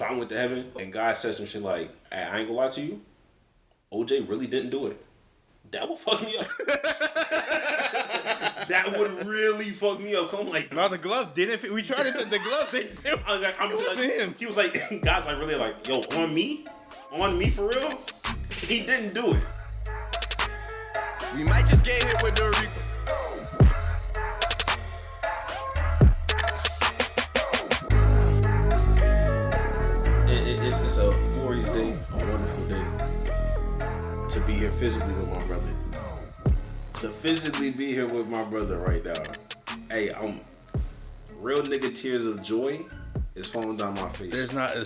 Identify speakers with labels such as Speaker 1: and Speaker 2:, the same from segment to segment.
Speaker 1: if I went to heaven and God said some shit like, hey, I ain't gonna lie to you, OJ really didn't do it. That would fuck me up. That would really fuck me up. I'm like,
Speaker 2: no, the glove didn't fit. We tried it. The glove didn't fit.
Speaker 1: I'm like, him. He was like, guys, like really like, yo, on me for real. He didn't do it.
Speaker 3: We might just get hit with the
Speaker 1: It's a glorious day, a wonderful day to be here physically with my brother. To physically be here with my brother right now. Hey, real nigga tears of joy is falling down my face.
Speaker 2: There's not a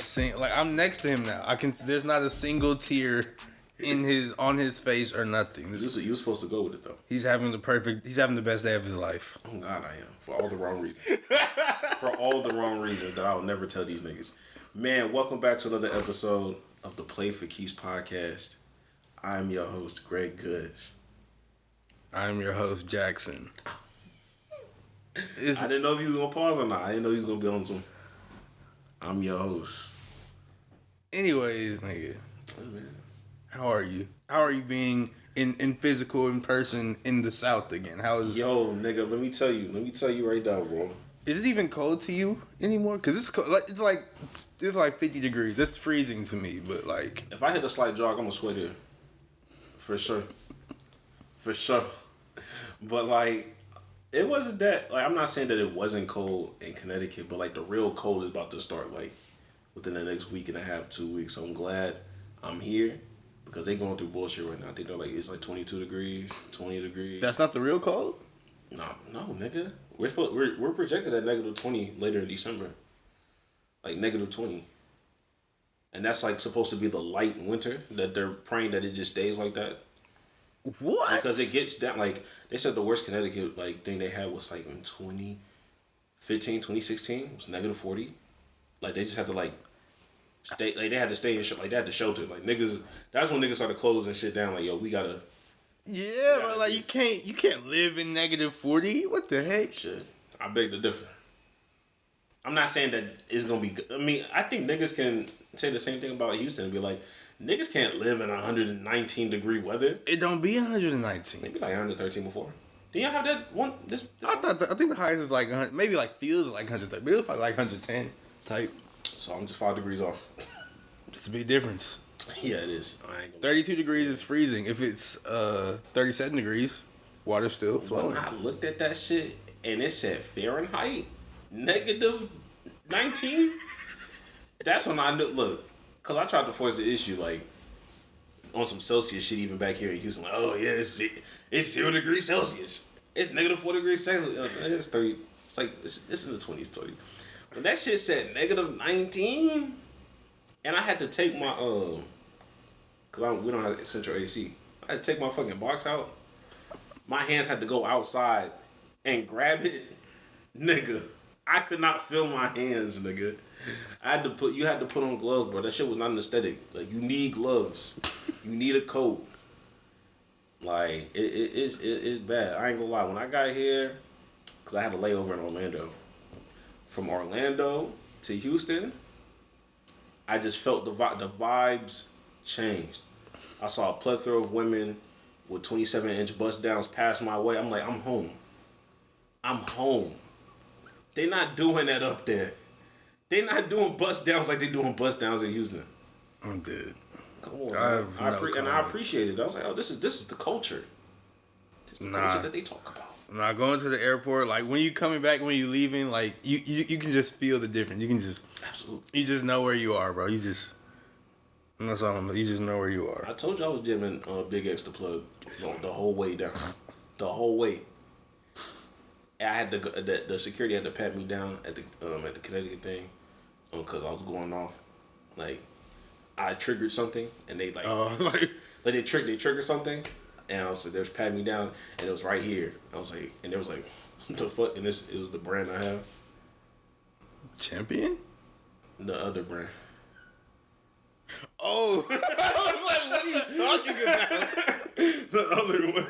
Speaker 2: I'm next to him now. There's not a single tear on his face or nothing.
Speaker 1: You were supposed to go with it though.
Speaker 2: He's having the best day of his life.
Speaker 1: Oh God, I am. For all the wrong reasons. For all the wrong reasons that I'll never tell these niggas. Man, welcome back to another episode of the Play for Keeps podcast. I'm your host, Greg Goods.
Speaker 2: I'm your host, Jackson.
Speaker 1: I didn't know if you was gonna pause or not. I didn't know he was gonna be on some. I'm your host.
Speaker 2: Anyways, nigga.
Speaker 1: Oh, man.
Speaker 2: How are you? How are you being in physical, in person, in the South again?
Speaker 1: Yo, nigga, let me tell you right now, bro.
Speaker 2: Is it even cold to you anymore? Cause it's cold. It's like 50 degrees. It's freezing to me. But like,
Speaker 1: if I hit a slight jog, I'm gonna sweat here. For sure. But like, it wasn't that. Like, I'm not saying that it wasn't cold in Connecticut, but like the real cold is about to start like within the next week and a half, 2 weeks. So I'm glad I'm here because they going through bullshit right now. I think they're like it's like 22 degrees, 20 degrees.
Speaker 2: That's not the real cold?
Speaker 1: No, nigga. We're projected at -20 later in December. Like -20. And that's like supposed to be the light winter that they're praying that it just stays like that.
Speaker 2: What?
Speaker 1: Because it gets down, like, they said the worst Connecticut, like, thing they had was, like, in 2015, 2016, it was -40. Like, they just had to, like, stay, like, they had to stay in, like, they had to shelter. Like, niggas, that's when niggas started closing shit down, like, yo, we gotta.
Speaker 2: Yeah, but, like, you can't live in -40. What the heck?
Speaker 1: Shit. I beg to differ. I'm not saying that it's gonna be good. I mean, I think niggas can say the same thing about Houston and be like, niggas can't live in 119 degree weather.
Speaker 2: It don't be 119.
Speaker 1: Maybe like 113 before. Do y'all have that one? This
Speaker 2: I think the highest was like 100, maybe like feels like 130. But it was probably like 110 type.
Speaker 1: So I'm just 5 degrees off.
Speaker 2: It's a big difference.
Speaker 1: Yeah, it is. I ain't gonna
Speaker 2: 32 degrees is freezing. If it's 37 degrees, water's still flowing.
Speaker 1: When I looked at that shit and it said Fahrenheit -19. That's when I knew. Look. Cause I tried to force the issue like on some Celsius shit even back here in Houston. Like, oh yeah, it's 0 degrees Celsius. It's -4 degrees Celsius. It's 30. It's like it's in the 20s, 30. When that shit said -19, and I had to take my cause we don't have central AC. I had to take my fucking box out. My hands had to go outside and grab it, nigga. I could not feel my hands, nigga. You had to put on gloves, bro. That shit was not an aesthetic. Like, you need gloves. You need a coat. Like, it's bad. I ain't gonna lie. When I got here, because I had a layover in Orlando. From Orlando to Houston, I just felt the vibes changed. I saw a plethora of women with 27-inch bust downs pass my way. I'm like, I'm home. They not doing that up there. They not doing bust downs like they doing bust downs in Houston.
Speaker 2: I'm dead.
Speaker 1: Come on, I appreciate it. I was like, oh, this is the culture. This is the culture that they talk about.
Speaker 2: Nah, going to the airport, like when you coming back, when you leaving, like you can just feel the difference. You can just absolutely. You just know where you are, bro. That's all I'm. You just know where you are.
Speaker 1: I told you I was jamming Big X the plug the whole way down, the whole way. And I had to go, the security had to pat me down at the Connecticut thing, because I was going off, like I triggered something and they they triggered something, and I was like, they was patting me down and it was right here. I was like, and it was like, what the fuck? And it was the brand I have.
Speaker 2: Champion?
Speaker 1: The other brand.
Speaker 2: Oh, I was like, what are you talking about?
Speaker 1: The other one.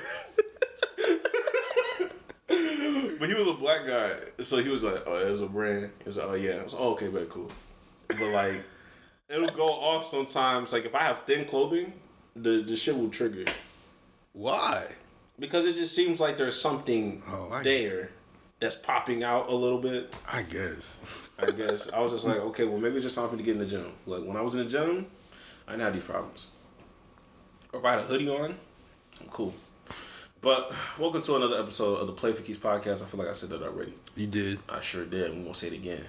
Speaker 1: But he was a black guy, so he was like, oh, it was a brand. He was like, oh yeah. I was like, oh, okay, but cool. But like, It'll go off sometimes. Like if I have thin clothing, the shit will trigger.
Speaker 2: Why?
Speaker 1: Because it just seems like there's something there that's popping out a little bit.
Speaker 2: I guess.
Speaker 1: I was just like, okay, well maybe it's just time for me to get in the gym. Like when I was in the gym, I didn't have these problems. Or if I had a hoodie on, I'm cool. But welcome to another episode of the Play for Keys podcast. I feel like I said that already.
Speaker 2: You did.
Speaker 1: I sure did. We won't say it again,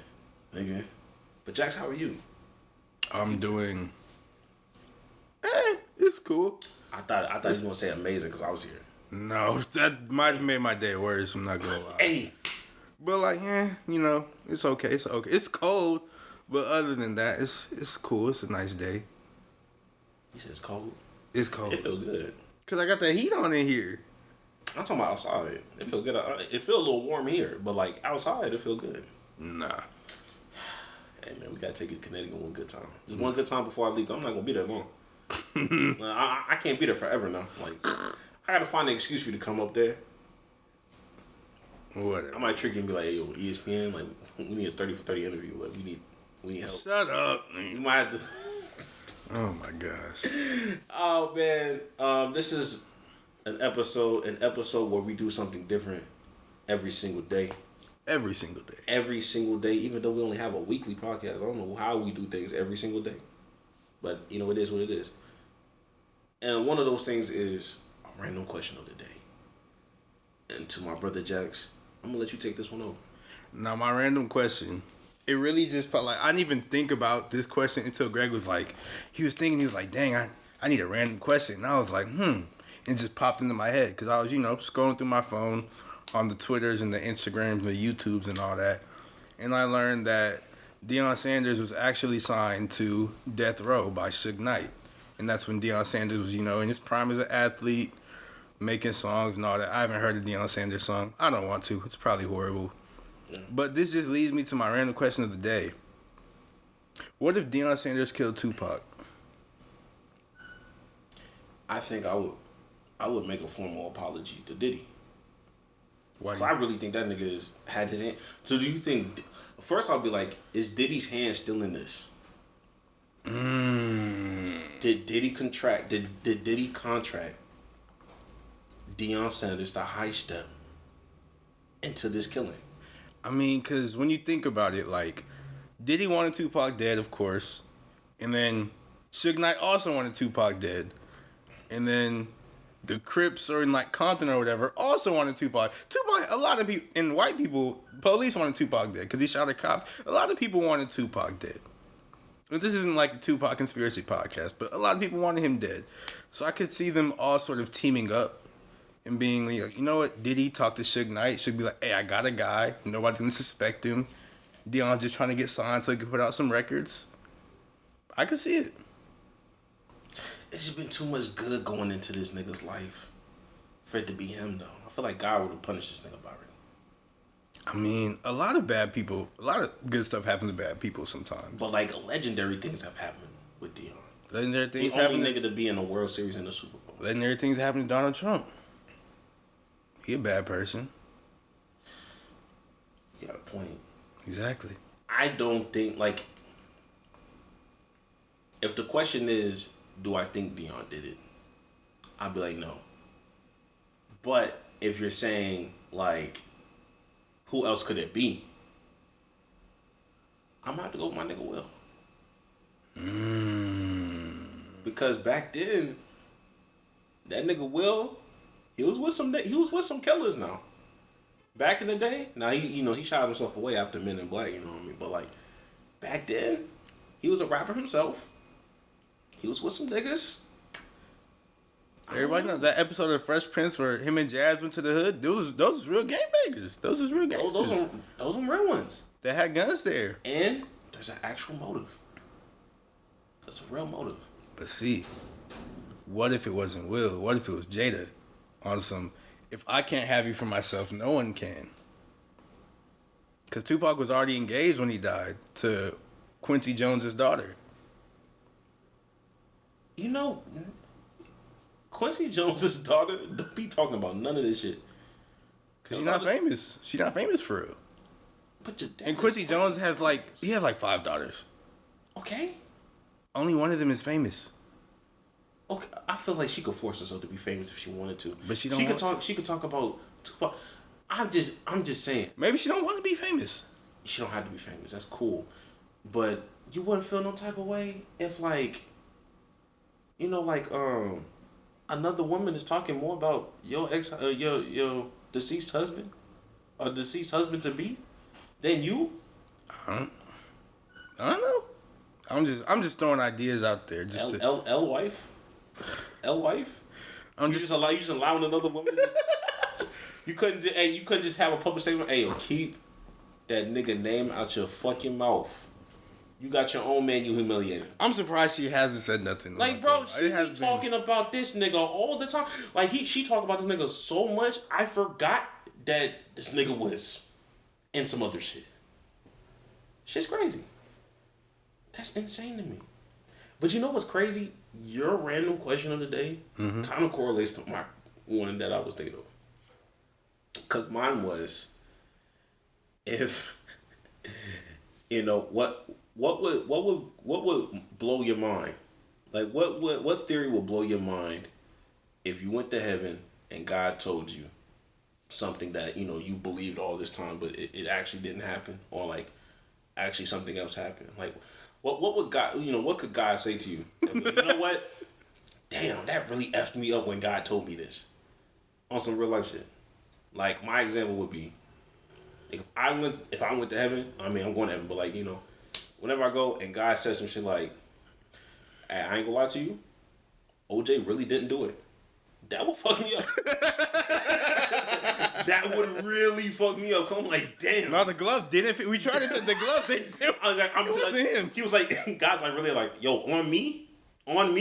Speaker 1: nigga. But Jax, how are you?
Speaker 2: I'm doing. It's cool.
Speaker 1: I thought you were gonna say amazing because I was here.
Speaker 2: No, that might have made my day worse. I'm not gonna lie.
Speaker 1: Hey,
Speaker 2: but like, it's okay. It's okay. It's cold, but other than that, it's cool. It's a nice day.
Speaker 1: You said it's cold.
Speaker 2: It's cold.
Speaker 1: It feel good.
Speaker 2: Cause I got the heat on in here.
Speaker 1: I'm talking about outside. It feel good. It feel a little warm here, but like outside, it feel good.
Speaker 2: Nah.
Speaker 1: Hey man, we gotta take it to Connecticut one good time. Just one good time before I leave. I'm not gonna be there long. I can't be there forever now. Like I gotta find an excuse for you to come up there.
Speaker 2: Whatever.
Speaker 1: I might trick you and be like, hey, yo, ESPN, like we need a 30 for 30 interview. Like we need help.
Speaker 2: Shut up.
Speaker 1: You might have to.
Speaker 2: Oh my gosh.
Speaker 1: Oh man, this is an episode where we do something different every single day.
Speaker 2: Every single day.
Speaker 1: Every single day, even though we only have a weekly podcast. I don't know how we do things every single day. But, it is what it is. And one of those things is a random question of the day. And to my brother Jax, I'm going to let you take this one over.
Speaker 2: Now, my random question, it really just, I didn't even think about this question until Greg was like, he was like, dang, I need a random question. And I was like, It just popped into my head because I was, scrolling through my phone on the Twitters and the Instagrams and the YouTubes and all that. And I learned that Deion Sanders was actually signed to Death Row by Suge Knight. And that's when Deion Sanders was, in his prime as an athlete, making songs and all that. I haven't heard a Deion Sanders song. I don't want to. It's probably horrible. Yeah. But this just leads me to my random question of the day. What if Deion Sanders killed Tupac?
Speaker 1: I think I would make a formal apology to Diddy.
Speaker 2: Why?
Speaker 1: I really think that nigga had his hand. So do you think? First, I'll be like, is Diddy's hand still in this? Did Diddy contract? Did Diddy contract Deion Sanders to high step into this killing?
Speaker 2: I mean, because when you think about it, like, Diddy wanted Tupac dead, of course, and then Suge Knight also wanted Tupac dead, and then the Crips or in like Compton or whatever also wanted Tupac. A lot of people, and white people, police wanted Tupac dead because he shot at cops. A lot of people wanted Tupac dead. And this isn't like a Tupac conspiracy podcast, but a lot of people wanted him dead. So I could see them all sort of teaming up and being like, you know what? Diddy talk to Suge Knight. Should be like, hey, I got a guy. Nobody's gonna suspect him. Deion's just trying to get signed so he can put out some records. I could see it.
Speaker 1: It's just been too much good going into this nigga's life for it to be him, though. I feel like God would have punished this nigga already.
Speaker 2: I mean, a lot of good stuff happens to bad people sometimes.
Speaker 1: But, like, legendary things have happened with Deion.
Speaker 2: Legendary things
Speaker 1: the only nigga to be in a World Series and a Super Bowl.
Speaker 2: Legendary things happen to Donald Trump. He a bad person.
Speaker 1: You got a point.
Speaker 2: Exactly.
Speaker 1: I don't think, like, if the question is, do I think Deion did it? I'd be like, no. But if you're saying, like, who else could it be? I'm going to have to go with my nigga Will. Because back then, that nigga Will, he was with some killers now. Back in the day, now he shot himself away after Men in Black, you know what I mean? But like, back then, he was a rapper himself. He was with some niggas.
Speaker 2: Everybody knows that episode of Fresh Prince where him and Jazz went to the hood. Those was real gangbangers. Those was real gangsters.
Speaker 1: Those are real ones.
Speaker 2: They had guns there.
Speaker 1: And there's an actual motive. There's a real motive.
Speaker 2: But see, what if it wasn't Will? What if it was Jada? On some, if I can't have you for myself, no one can. Because Tupac was already engaged when he died to Quincy Jones' daughter.
Speaker 1: Quincy Jones' daughter, don't be talking about none of this shit.
Speaker 2: Because she's not famous. She's not famous for real.
Speaker 1: But your dad
Speaker 2: and Quincy Jones has like 5 daughters.
Speaker 1: Okay.
Speaker 2: Only one of them is famous.
Speaker 1: Okay, I feel like she could force herself to be famous if she wanted to.
Speaker 2: But she don't.
Speaker 1: She could talk. She could talk about Tupac. I'm just saying.
Speaker 2: Maybe she don't want to be famous.
Speaker 1: She don't have to be famous. That's cool, but you wouldn't feel no type of way if like, you know, like another woman is talking more about your your deceased husband or deceased husband to be than you.
Speaker 2: I don't know. I'm just throwing ideas out there. Just
Speaker 1: L wife. You just allowing another woman. You couldn't just have a public statement. Hey, keep that nigga name out your fucking mouth. You got your own man. You humiliated.
Speaker 2: I'm surprised she hasn't said nothing.
Speaker 1: Like, bro, she be talking about this nigga all the time. Like she talk about this nigga so much. I forgot that this nigga was in some other shit. Shit's crazy. That's insane to me. But you know what's crazy? Your random question of the day kind of correlates to my one that I was thinking of. Because mine was, if, you know, what would blow your mind? Like, what theory would blow your mind if you went to heaven and God told you something that, you know, you believed all this time, but it actually didn't happen? Or, like, actually something else happened? Like, what would God, you know, what could God say to you? You know what? Damn, that really effed me up when God told me this. On some real life shit. Like, my example would be, if I went to heaven, I mean, I'm going to heaven, but like, you know, whenever I go and God says some shit like, hey, I ain't gonna lie to you, OJ really didn't do it. That would fuck me up. That would really fuck me up. I'm like, damn.
Speaker 2: No, the glove didn't fit. We tried to fit the glove. It wasn't him.
Speaker 1: He was like, guys, like really like, yo, on me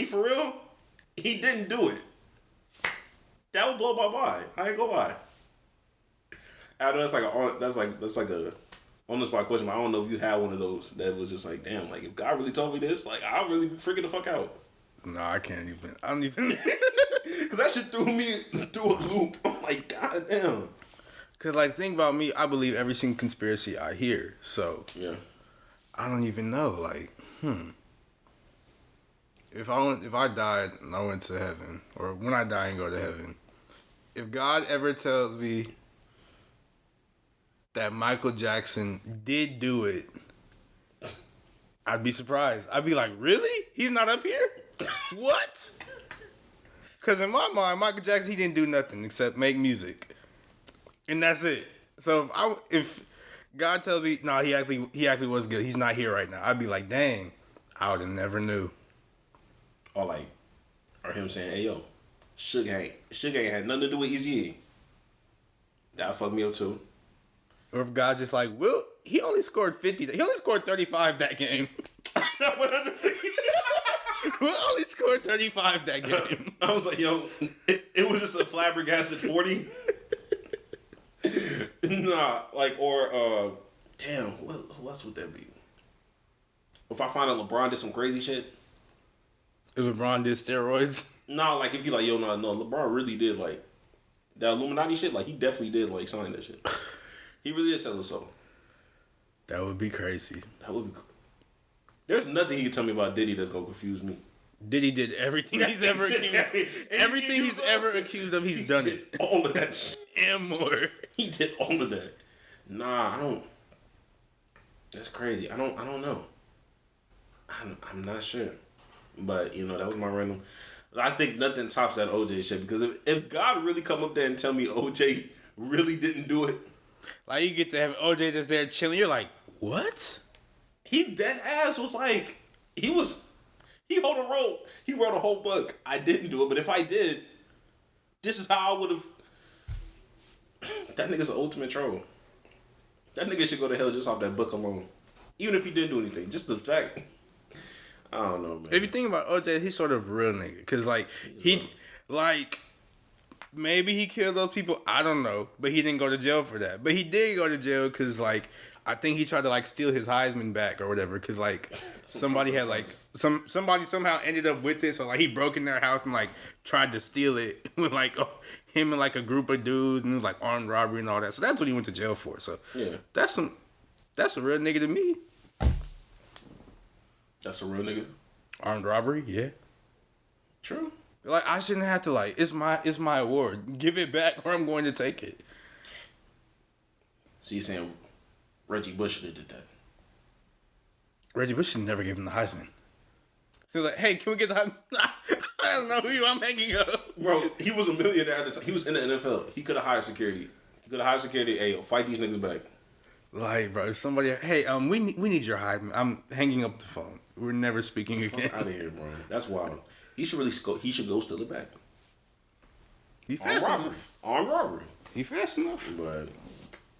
Speaker 1: for real, he didn't do it. That would blow my mind. I ain't gonna lie. I know that's like a on the spot question, but I don't know if you had one of those that was just like, damn, like if God really told me this, like I'll really freaking the fuck out.
Speaker 2: No, I can't even. I don't even.
Speaker 1: Cause that shit threw me through a loop. I'm like, god damn.
Speaker 2: Cause like, think about me. I believe every single conspiracy I hear. So
Speaker 1: yeah,
Speaker 2: I don't even know. Like, if I died and I went to heaven, or when I die and go to heaven, if God ever tells me that Michael Jackson did do it, I'd be surprised. I'd be like, really? He's not up here? What? Because in my mind, Michael Jackson, he didn't do nothing except make music. And that's it. So if God tells me, no, he actually was good, he's not here right now, I'd be like, dang, I would have never knew.
Speaker 1: Or him saying, hey, yo, Suge ain't had nothing to do with Eazy-E. That fucked me up too.
Speaker 2: Or if God just like, well, he only scored 50. He only scored 35 that game. Will only scored 35 that game.
Speaker 1: I was like, yo, it was just a flabbergasted 40. Nah, like, or, damn, who else would that be? If I find out LeBron did some crazy shit.
Speaker 2: If LeBron did steroids?
Speaker 1: Nah, like, if you like, yo, no, LeBron really did, like, that Illuminati shit, like, he definitely did, like, sign that shit. He really did sell his soul.
Speaker 2: That would be crazy.
Speaker 1: That would be cool. There's nothing he can tell me about Diddy that's gonna confuse me.
Speaker 2: Diddy did everything he's ever accused. Everything he's ever accused of, he's done it.
Speaker 1: All of that shit.
Speaker 2: And more.
Speaker 1: He did all of that. Nah, I don't. That's crazy. I don't know. I'm not sure. But, you know, that was my random. I think nothing tops that OJ shit, because if God really come up there and tell me OJ really didn't do it.
Speaker 2: Like, you get to have OJ just there chilling, you're like, what?
Speaker 1: He dead ass was like, he wrote a whole book. I didn't do it, but if I did, this is how I would have. That nigga's an ultimate troll. That nigga should go to hell just off that book alone. Even if he didn't do anything. Just the fact. I don't know, man.
Speaker 2: If you think about OJ, he's sort of a real nigga. Because, like, maybe he killed those people. I don't know. But he didn't go to jail for that. But he did go to jail because, like, I think he tried to, like, steal his Heisman back or whatever. Because, like, somebody had, like, somebody somehow ended up with it. So, like, he broke in their house and, like, tried to steal it with, like, him and, like, a group of dudes. And it was, like, armed robbery and all that. So that's what he went to jail for. So,
Speaker 1: yeah.
Speaker 2: That's a real nigga to me.
Speaker 1: That's a real nigga?
Speaker 2: Armed robbery, yeah.
Speaker 1: True.
Speaker 2: Like I shouldn't have to like. It's my award. Give it back, or I'm going to take it.
Speaker 1: So you saying Reggie Bush should have did that?
Speaker 2: Reggie Bush should never give him the Heisman. They're like, hey, can we get the Heisman? I don't know who I'm hanging up.
Speaker 1: Bro, he was a millionaire at the time. He was in the NFL. He could have hired security. Hey, yo, fight these niggas back.
Speaker 2: Like, bro, if somebody, hey, we need your Heisman. I'm hanging up the phone. We're never speaking again.
Speaker 1: Out of here, bro. That's wild. He should go steal it back.
Speaker 2: He fast enough.
Speaker 1: Armed robbery.
Speaker 2: He fast enough.
Speaker 1: But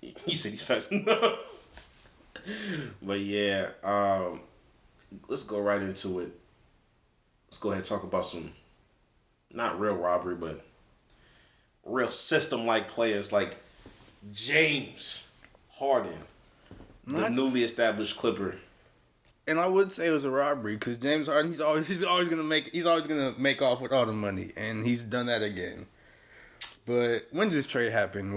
Speaker 1: he said he's fast enough. But yeah, let's go right into it. Let's go ahead and talk about some, not real robbery, but real system-like players like James Harden, the newly established Clipper.
Speaker 2: And I would say it was a robbery because James Harden, he's always gonna make off with all the money, and he's done that again. But when did this trade happen?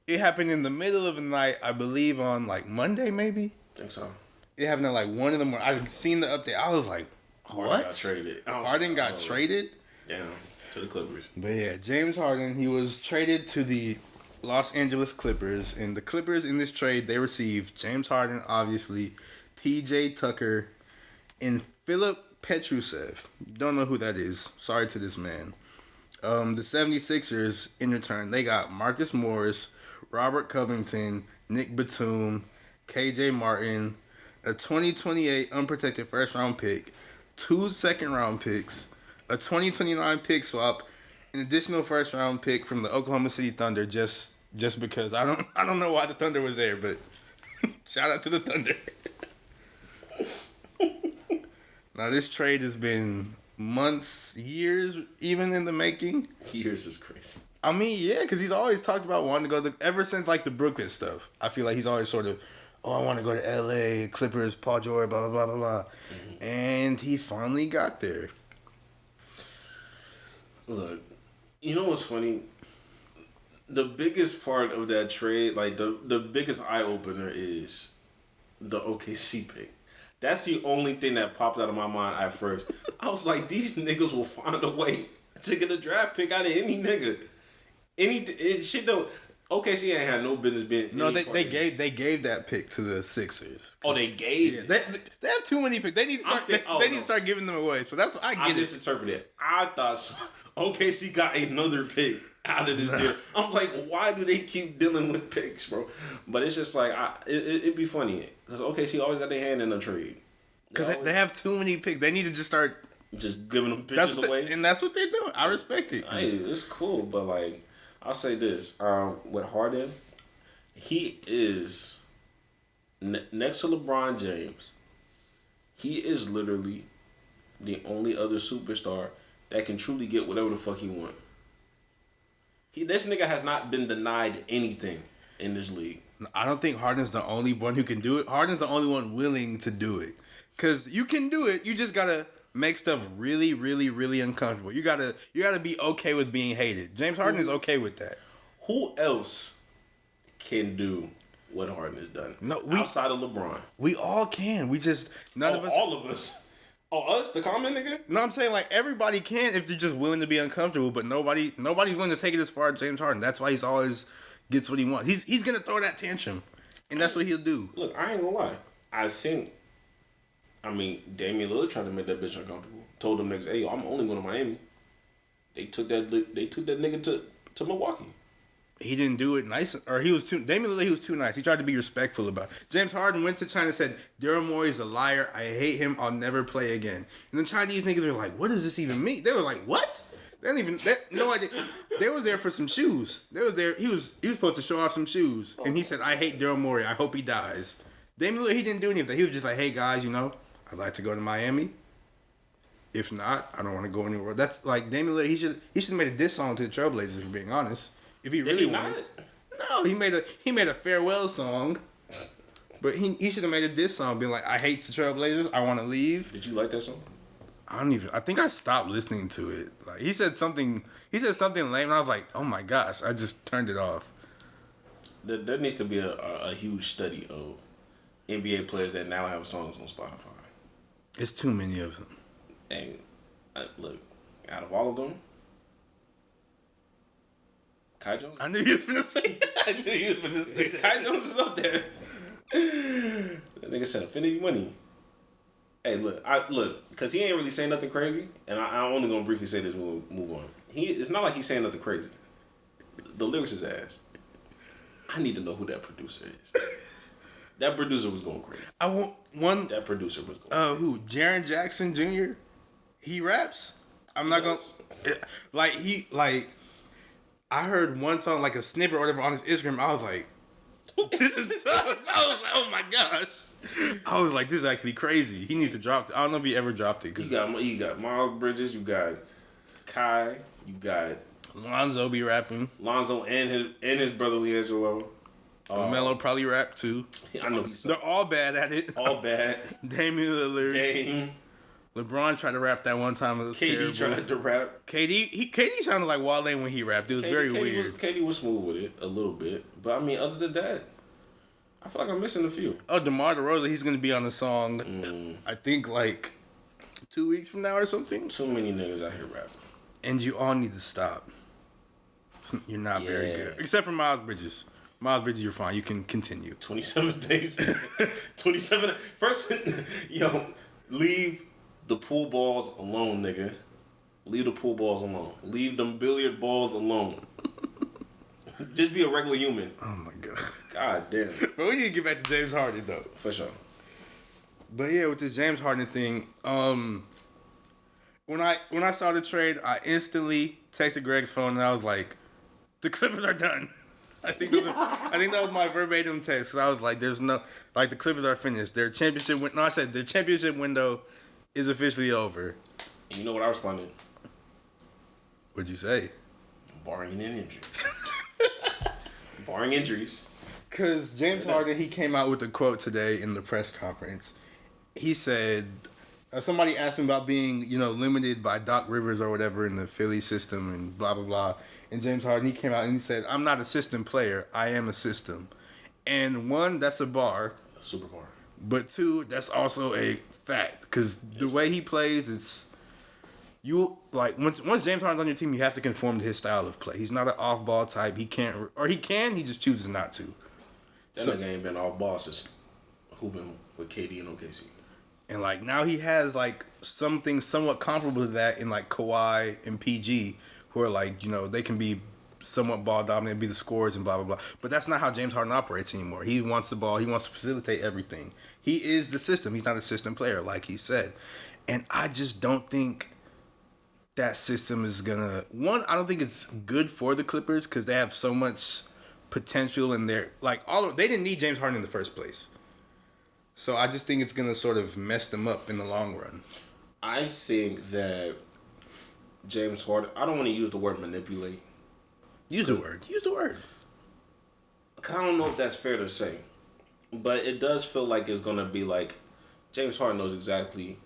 Speaker 2: It happened in the middle of the night, I believe, on like Monday, maybe.
Speaker 1: I think so.
Speaker 2: It happened at like 1 in the morning. I seen the update. I was like, what?
Speaker 1: Got traded.
Speaker 2: Harden got traded?
Speaker 1: Down to the Clippers.
Speaker 2: But yeah, James Harden, he was traded to the Los Angeles Clippers, and the Clippers in this trade, they received James Harden, obviously, PJ Tucker, and Philip Petrusev. Don't know who that is. Sorry to this man. The 76ers, in return, they got Marcus Morris, Robert Covington, Nick Batum, KJ Martin, a 2028 unprotected first-round pick, 2 second-round picks, a 2029 pick swap, an additional first-round pick from the Oklahoma City Thunder just because. I don't know why the Thunder was there, but shout out to the Thunder. Now, this trade has been months, years, even in the making.
Speaker 1: Years is crazy.
Speaker 2: I mean, yeah, because he's always talked about wanting to go ever since like the Brooklyn stuff. I feel like he's always sort of, I want to go to L.A., Clippers, Paul George, blah, blah, blah, blah, blah. Mm-hmm. And he finally got there.
Speaker 1: Look, you know what's funny? The biggest part of that trade, like the biggest eye-opener is the OKC pick. That's the only thing that popped out of my mind at first. I was like, these niggas will find a way to get a draft pick out of any nigga. Shit though. OKC ain't had no business being.
Speaker 2: No, they gave that pick to the Sixers.
Speaker 1: Oh, they gave.
Speaker 2: Yeah, they have too many picks. They need to start giving them away. So that's what I get.
Speaker 1: I misinterpreted it. I thought OKC got another pick out of this deal. I was like, why do they keep dealing with picks, bro? But it's just like it'd be funny because OKC always got their hand in a trade.
Speaker 2: Because they have too many picks. They need to just start
Speaker 1: giving them pitches away.
Speaker 2: And that's what they're doing. I respect it.
Speaker 1: Hey, it's cool, but like I'll say this: with Harden, he is next to LeBron James. He is literally the only other superstar that can truly get whatever the fuck he wants. This nigga has not been denied anything in this league.
Speaker 2: I don't think Harden's the only one who can do it. Harden's the only one willing to do it. Because you can do it. You just got to make stuff really, really, really uncomfortable. You gotta be okay with being hated. James Harden is okay with that.
Speaker 1: Who else can do what Harden has done? Outside of LeBron.
Speaker 2: We all can. We just, none of us.
Speaker 1: All of us. Oh, us? The common nigga?
Speaker 2: No, I'm saying like everybody can if they're just willing to be uncomfortable, but nobody's willing to take it as far as James Harden. That's why he's always gets what he wants. He's gonna throw that tantrum, and that's what he'll do.
Speaker 1: Look, I ain't gonna lie. Damian Lillard tried to make that bitch uncomfortable. Told them niggas, "Hey, I'm only going to Miami." They took that nigga to Milwaukee.
Speaker 2: He didn't do it nice, or he was too. Damian Lillard, he was too nice. He tried to be respectful about it. James Harden went to China and said, "Daryl Morey's a liar. I hate him. I'll never play again." And the Chinese niggas were like, "What does this even mean?" They were like, "What?" They don't even no idea. They were there for some shoes. They were there. He was supposed to show off some shoes, and he said, "I hate Daryl Morey. I hope he dies." Damian Lillard, he didn't do anything. He was just like, "Hey guys, I'd like to go to Miami. If not, I don't want to go anywhere." That's like Damian Lillard. He should have made a diss song to the Trailblazers, for being honest. If he really wanted. No, he made a farewell song, but he should have made a diss song, being like, "I hate the Trailblazers. I want to leave."
Speaker 1: Did you like that song?
Speaker 2: I think I stopped listening to it. Like he said something lame, and I was like, "Oh my gosh!" I just turned it off.
Speaker 1: There needs to be a huge study of NBA players that now have songs on Spotify.
Speaker 2: It's too many of them.
Speaker 1: And look, out of all of them, Kai Jones.
Speaker 2: I knew you was gonna say that.
Speaker 1: Kai Jones is up there. That nigga said Infinity Money. Hey, look, because he ain't really saying nothing crazy, and I'm only gonna briefly say this. We'll move on. It's not like he's saying nothing crazy. The lyrics is ass. I need to know who that producer is. That producer was going crazy.
Speaker 2: I want one.
Speaker 1: That producer was going crazy.
Speaker 2: Who? Jaren Jackson Jr. He raps. I'm not gonna I heard one song, like a snippet or whatever on his Instagram. I was like, this is tough. I was like, oh my gosh. I was like, this is actually crazy. He needs to drop it. I don't know if he ever dropped it.
Speaker 1: You got Miles Bridges, you got Kai, you got
Speaker 2: Lonzo be rapping.
Speaker 1: Lonzo and his brother Leangelo.
Speaker 2: Melo probably rap too.
Speaker 1: I know he's
Speaker 2: They're all bad at it.
Speaker 1: all bad.
Speaker 2: Damian Lillard.
Speaker 1: Dame.
Speaker 2: LeBron tried to rap that one time. It was
Speaker 1: KD
Speaker 2: terrible.
Speaker 1: tried to rap.
Speaker 2: KD sounded like Wale when he rapped. It was very weird.
Speaker 1: KD was smooth with it a little bit, but I mean, other than that, I feel like I'm missing a few.
Speaker 2: Oh, DeMar DeRozan, he's gonna be on the song. I think like 2 weeks from now or something.
Speaker 1: Too many niggas out here rapping.
Speaker 2: And you all need to stop. You're not very good, except for Miles Bridges. Miles Bridges, you're fine. You can continue.
Speaker 1: 27 days. 27. First, leave the pool balls alone, nigga. Leave the pool balls alone. Leave them billiard balls alone. Just be a regular human.
Speaker 2: Oh my god.
Speaker 1: God damn.
Speaker 2: But we need to get back to James Harden though.
Speaker 1: For sure.
Speaker 2: But yeah, with this James Harden thing, when I saw the trade, I instantly texted Greg's phone and I was like, the Clippers are done. I think that was my verbatim text. Cause I was like, "There's no the Clippers are finished. Their championship I said their championship window is officially over."
Speaker 1: And you know what I responded?
Speaker 2: What'd you say?
Speaker 1: Barring an injury. Barring injuries.
Speaker 2: Cause James Harden, he came out with a quote today in the press conference. He said, somebody asked him about being limited by Doc Rivers or whatever in the Philly system and blah blah blah. And James Harden, he came out and he said, "I'm not a system player. I am a system." And one, that's a bar.
Speaker 1: A super bar.
Speaker 2: But two, that's also a fact. Because the way he plays, once James Harden's on your team, you have to conform to his style of play. He's not an off-ball type. He can't, or he can, he just chooses not to.
Speaker 1: That nigga ain't been off bosses hooping with KD and OKC.
Speaker 2: And now he has something somewhat comparable to that in Kawhi and PG, who are they can be somewhat ball dominant, be the scorers and blah blah blah. But that's not how James Harden operates anymore. He wants the ball. He wants to facilitate everything. He is the system. He's not a system player, like he said. And I just don't think that system is gonna. One, I don't think it's good for the Clippers because they have so much potential in their they didn't need James Harden in the first place. So I just think it's gonna sort of mess them up in the long run.
Speaker 1: I think that James Harden, I don't want to use the word manipulate.
Speaker 2: Use the word.
Speaker 1: I don't know if that's fair to say. But it does feel like it's going to be James Harden knows exactly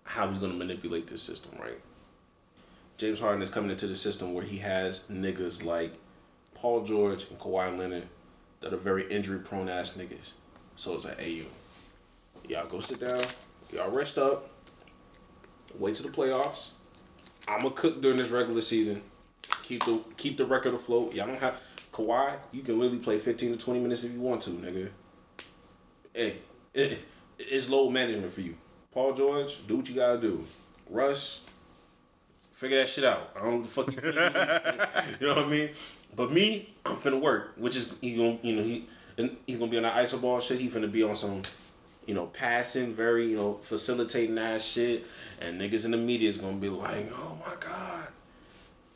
Speaker 1: how he's going to manipulate this system, right? James Harden is coming into the system where he has niggas like Paul George and Kawhi Leonard that are very injury-prone ass niggas. So it's hey, y'all go sit down. Y'all rest up. Wait till the playoffs. I'm going to cook during this regular season. Keep the record afloat. Y'all don't have Kawhi. You can literally play 15 to 20 minutes if you want to, nigga. Hey, it's load management for you. Paul George, do what you gotta do. Russ, figure that shit out. I don't know what the fuck you finna do. You know what I mean? But me, I'm finna work, which is he's gonna be on that iso ball shit. He finna be on some, passing, very, facilitating ass shit, and niggas in the media is gonna be like, oh my god.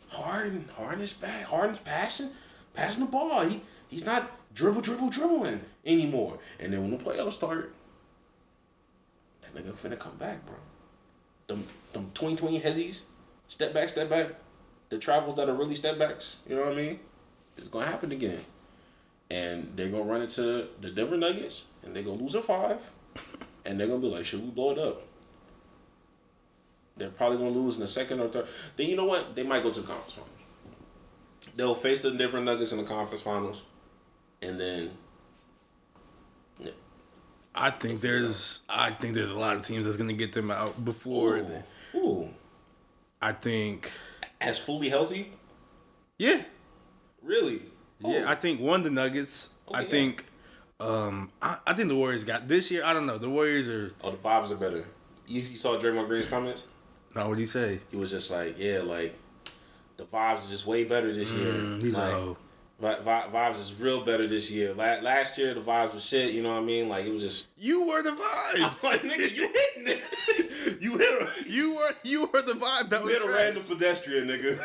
Speaker 1: Harden is back. Harden's passing the ball. He's not dribbling anymore. And then when the playoffs start, that nigga finna come back, bro. Them 2020 hezzies, step back. The travels that are really step backs, you know what I mean? It's gonna happen again. And they're gonna run into the Denver Nuggets, and they're gonna lose in 5, and they're gonna be like, should we blow it up? They're probably going to lose in the second or third. Then you know what? They might go to the conference finals. They'll face the Denver Nuggets in the conference finals. And then... Yeah.
Speaker 2: I think there's a lot of teams that's gonna get them out before.
Speaker 1: Ooh.
Speaker 2: I think.
Speaker 1: As fully healthy?
Speaker 2: Yeah.
Speaker 1: Really?
Speaker 2: Yeah, I think the Nuggets.
Speaker 1: Okay,
Speaker 2: I think. I think the Warriors got this year. I don't know. The Warriors are.
Speaker 1: Oh, the vibes are better. You saw Draymond Green's comments?
Speaker 2: No, what did he say?
Speaker 1: He was just like, yeah, like the vibes are just way better this year.
Speaker 2: He's
Speaker 1: like, vibes is real better this year. Last year the vibes was shit. You know what I mean? Like it was just.
Speaker 2: You were the vibe.
Speaker 1: I was like, nigga, you hit, nigga. You
Speaker 2: were the vibe. That
Speaker 1: you
Speaker 2: was
Speaker 1: hit a random pedestrian, nigga.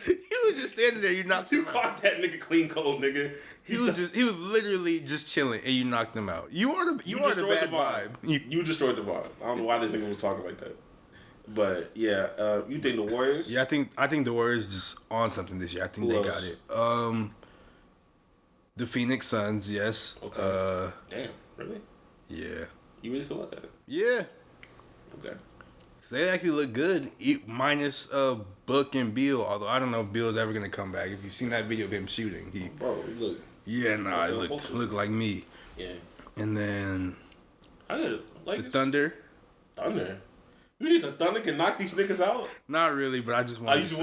Speaker 2: He was just standing there. You knocked him out.
Speaker 1: You caught that nigga clean cold, nigga.
Speaker 2: He was literally just chilling, and you knocked him out. You are the bad vibe.
Speaker 1: You destroyed the vibe. I don't know why this nigga was talking like that. But yeah, you think the Warriors?
Speaker 2: Yeah, I think the Warriors just on something this year. I think they got it. The Phoenix Suns, yes.
Speaker 1: Okay. Damn, really?
Speaker 2: Yeah.
Speaker 1: You really feel like that?
Speaker 2: Yeah.
Speaker 1: Okay.
Speaker 2: Cause they actually look good, minus Book and Beal. Although I don't know if Beal's ever gonna come back. If you've seen that video of him shooting,
Speaker 1: bro, look.
Speaker 2: Yeah, nah, it looked like me.
Speaker 1: Yeah.
Speaker 2: And then
Speaker 1: I got like
Speaker 2: the Thunder.
Speaker 1: Thunder. You think the Thunder can knock these niggas out?
Speaker 2: Not really, but I just wanted.
Speaker 1: You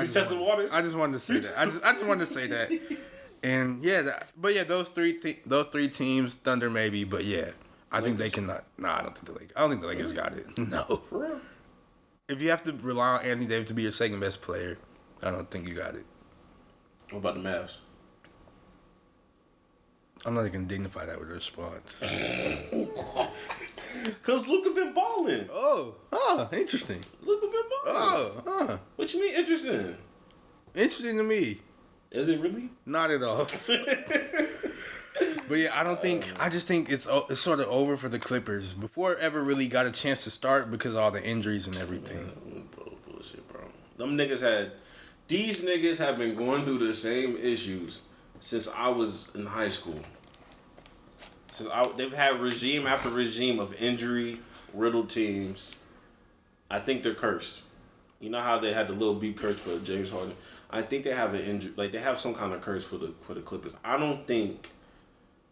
Speaker 1: test the waters.
Speaker 2: I just wanted to say that. I just wanted to say that. And yeah, but yeah, those three teams, Thunder maybe, but yeah, I think they cannot. Nah, I don't think the Lakers got it. No,
Speaker 1: for real.
Speaker 2: If you have to rely on Anthony Davis to be your second best player, I don't think you got it.
Speaker 1: What about the Mavs?
Speaker 2: I'm not even gonna dignify that with a response.
Speaker 1: Cause Luka been balling.
Speaker 2: Interesting.
Speaker 1: Luka been balling. What you mean interesting?
Speaker 2: Interesting to me.
Speaker 1: Is it really?
Speaker 2: Not at all. But yeah, I just think it's sort of over for the Clippers before it ever really got a chance to start because of all the injuries and everything.
Speaker 1: Man, bullshit, bro. These niggas have been going through the same issues since I was in high school. They've had regime after regime of injury riddled teams. I think they're cursed. You know how they had the little B curse for James Harden. I think they have an injury, like they have some kind of curse for the Clippers. I don't think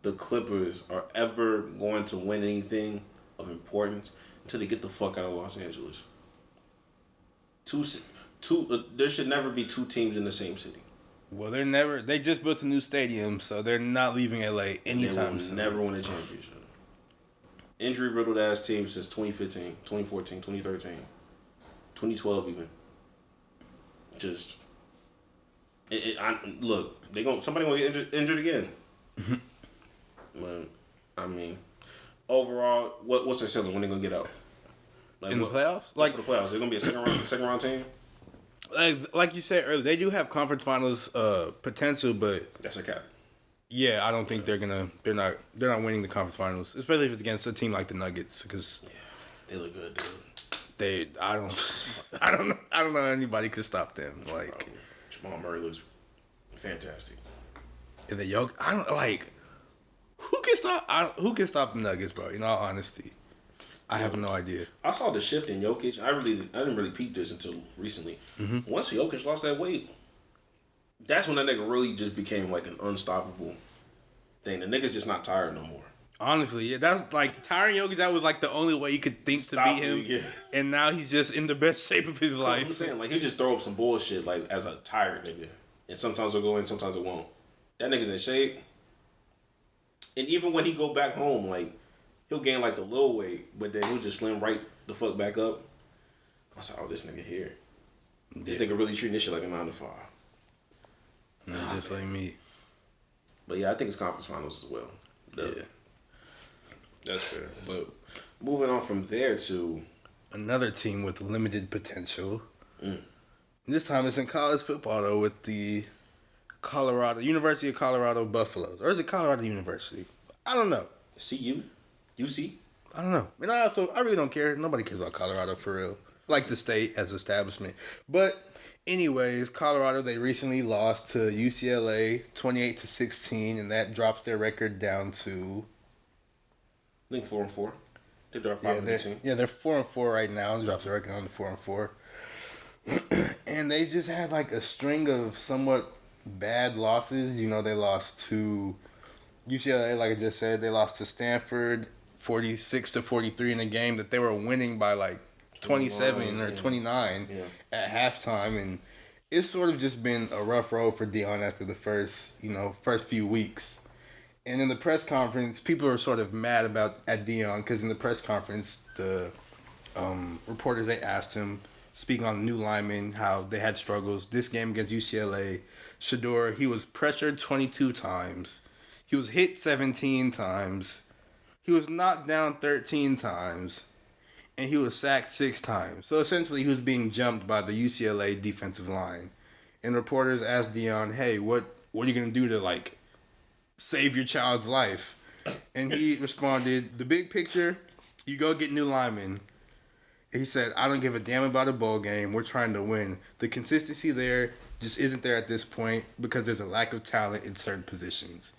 Speaker 1: the Clippers are ever going to win anything of importance until they get the fuck out of Los Angeles. There should never be two teams in the same city.
Speaker 2: Well, they just built a new stadium, so they're not leaving LA anytime soon.
Speaker 1: Never win a championship. Injury riddled ass team since 2015, 2014, 2013, 2012 even. Just look, somebody gonna get injured again. But I mean, overall, what's their ceiling? When they gonna get out?
Speaker 2: Like, in the playoffs? Like
Speaker 1: for the playoffs, they're gonna be a second round team.
Speaker 2: Like you said earlier, they do have conference finals potential, but
Speaker 1: that's a cap.
Speaker 2: Yeah, I don't think they're not winning the conference finals, especially if it's against a team like the Nuggets, because
Speaker 1: they look good, dude.
Speaker 2: I don't know anybody could stop them. Like
Speaker 1: Jamal Murray looks fantastic.
Speaker 2: And I don't like who can stop the Nuggets, bro. In all honesty, I have no idea.
Speaker 1: I saw the shift in Jokic. I didn't really peep this until recently. Mm-hmm. Once Jokic lost that weight, that's when that nigga really just became like an unstoppable thing. The nigga's just not tired no more.
Speaker 2: Honestly, yeah, that's like tiring Jokic. That was like the only way you could think to beat him. Yeah. And now he's just in the best shape of his life.
Speaker 1: I'm saying, like, he'll just throw up some bullshit like as a tired nigga, and sometimes it'll go in, sometimes it won't. That nigga's in shape, and even when he go back home, like, he'll gain like a little weight, but then he'll just slim right the fuck back up. I was like, oh, this nigga here. This nigga really treating this shit like a 9 to 5.
Speaker 2: Just like me.
Speaker 1: But yeah, I think it's conference finals as well.
Speaker 2: Yeah.
Speaker 1: That's fair. But moving on from there to
Speaker 2: another team with limited potential. This time it's in college football though, with the University of Colorado Buffaloes. Or is it Colorado University? I don't know.
Speaker 1: CU? UC?
Speaker 2: I don't know. And I really don't care. Nobody cares about Colorado for real. Like the state as establishment. But anyways, Colorado, they recently lost to UCLA 28-16, and that drops their record down to
Speaker 1: I think 4-4. They dropped 5-2.
Speaker 2: Yeah, they're 4-4 right now. It drops their record on to 4-4. And they just had like a string of somewhat bad losses. You know, they lost to UCLA, like I just said, they lost to Stanford 46-43 in a game that they were winning by like 27 or 29 at halftime, and it's sort of just been a rough road for Deion after the first few weeks. And in the press conference, people are sort of mad at Deion because in the press conference, the reporters, they asked him, speaking on the new linemen, how they had struggles. This game against UCLA, Shedeur, he was pressured 22 times. He was hit 17 times. He was knocked down 13 times. And he was sacked 6 times. So essentially, he was being jumped by the UCLA defensive line. And reporters asked Deion, hey, what are you going to do to, like, save your child's life? And he responded, the big picture, you go get new linemen. He said, I don't give a damn about a bowl game. We're trying to win. The consistency there just isn't there at this point because there's a lack of talent in certain positions.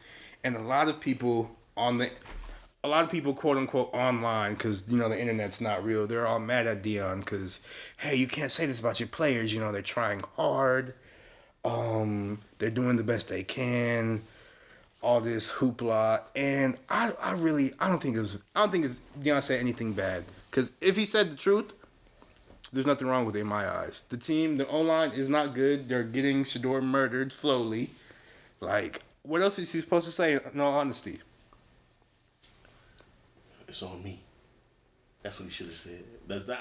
Speaker 2: And a lot of people, quote unquote, online, because, the internet's not real, they're all mad at Deion because, hey, you can't say this about your players. They're trying hard. They're doing the best they can. All this hoopla. And I don't think Deion said anything bad. Because if he said the truth, there's nothing wrong with it in my eyes. The O-line is not good. They're getting Shedeur murdered slowly. Like, what else is he supposed to say, in all honesty?
Speaker 1: It's on me. That's what he should have said.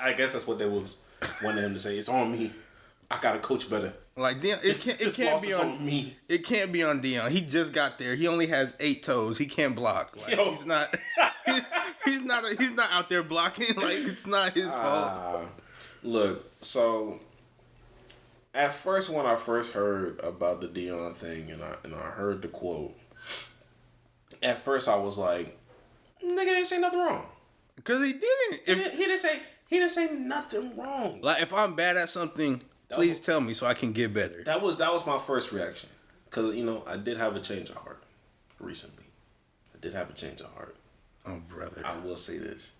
Speaker 1: I guess that's what they was wanting him to say. It's on me. I gotta coach better.
Speaker 2: Like Deion, it can't be on me. It can't be on Deion. He just got there. He only has 8 toes. He can't block. Like, he's not. He's not out there blocking. Like, it's not his fault.
Speaker 1: Look, so at first, when I first heard about the Deion thing, and I heard the quote, at first I was like, nigga didn't say nothing wrong.
Speaker 2: Because he didn't.
Speaker 1: He didn't say nothing wrong.
Speaker 2: Like, if I'm bad at something, please tell me so I can get better.
Speaker 1: That was my first reaction. Because, I did have a change of heart recently. I did have a change of heart.
Speaker 2: Oh, brother.
Speaker 1: I will say this.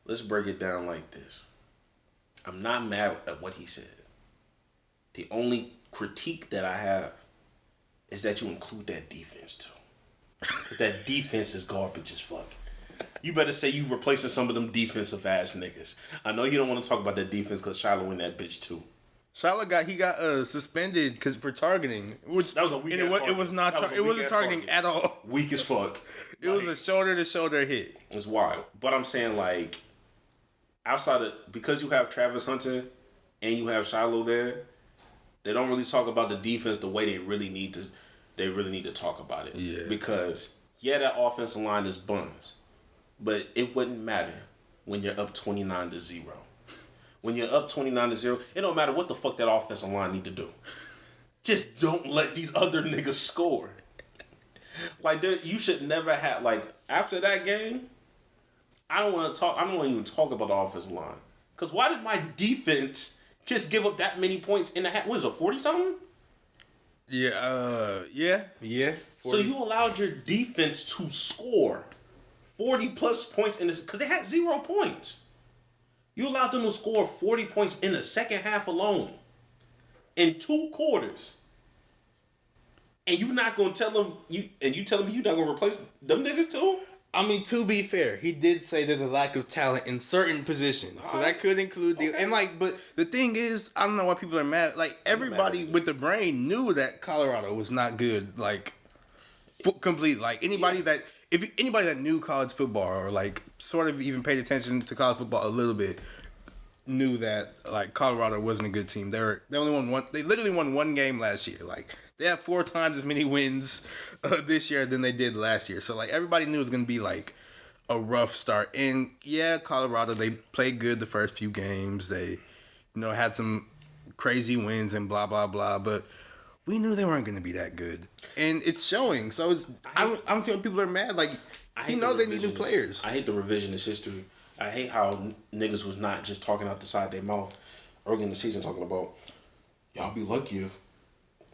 Speaker 1: Let's break it down like this. I'm not mad at what he said. The only critique that I have is that you include that defense, too. Because that defense is garbage as fuck. You better say you replacing some of them defensive ass niggas. I know you don't want to talk about that defense because Shiloh in that bitch, too.
Speaker 2: Shiloh got suspended for targeting, which
Speaker 1: that was a weak ass target.
Speaker 2: It was not. It wasn't targeting at all.
Speaker 1: Weak as fuck.
Speaker 2: It was a shoulder to shoulder hit.
Speaker 1: It's wild. But I'm saying, like, outside of, because you have Travis Hunter and you have Shiloh there, they don't really talk about the defense the way they really need to. They really need to talk about it.
Speaker 2: Yeah.
Speaker 1: Because that offensive line is buns, but it wouldn't matter when you're up 29-0. When you're up 29-0, it don't matter what the fuck that offensive line need to do. Just don't let these other niggas score. Like, you should never have, like, after that game, I don't want to even talk about the offensive line. Because why did my defense just give up that many points in the half? What is it, 40-something?
Speaker 2: Yeah. 40.
Speaker 1: So you allowed your defense to score 40-plus points in this, because they had 0 points. You allowed them to score 40 points in the second half alone. In 2 quarters. And you're not going to tell them, you telling me you're not going to replace them niggas too?
Speaker 2: I mean, to be fair, he did say there's a lack of talent in certain positions. So that could include but the thing is, I don't know why people are mad. Like, everybody with the brain knew that Colorado was not good, like, complete. Like, anybody that knew college football or, like, sort of even paid attention to college football a little bit knew that, like, Colorado wasn't a good team. They literally won 1 game last year. Like, they have 4 times as many wins this year than they did last year. So, like, everybody knew it was going to be, like, a rough start. And, yeah, Colorado, they played good the first few games. They, had some crazy wins and blah, blah, blah. But we knew they weren't going to be that good. And it's showing. So, I don't see why people are mad. Like, they need new players.
Speaker 1: I hate the revisionist history. I hate how niggas was not just talking out the side of their mouth early in the season talking about, y'all be lucky if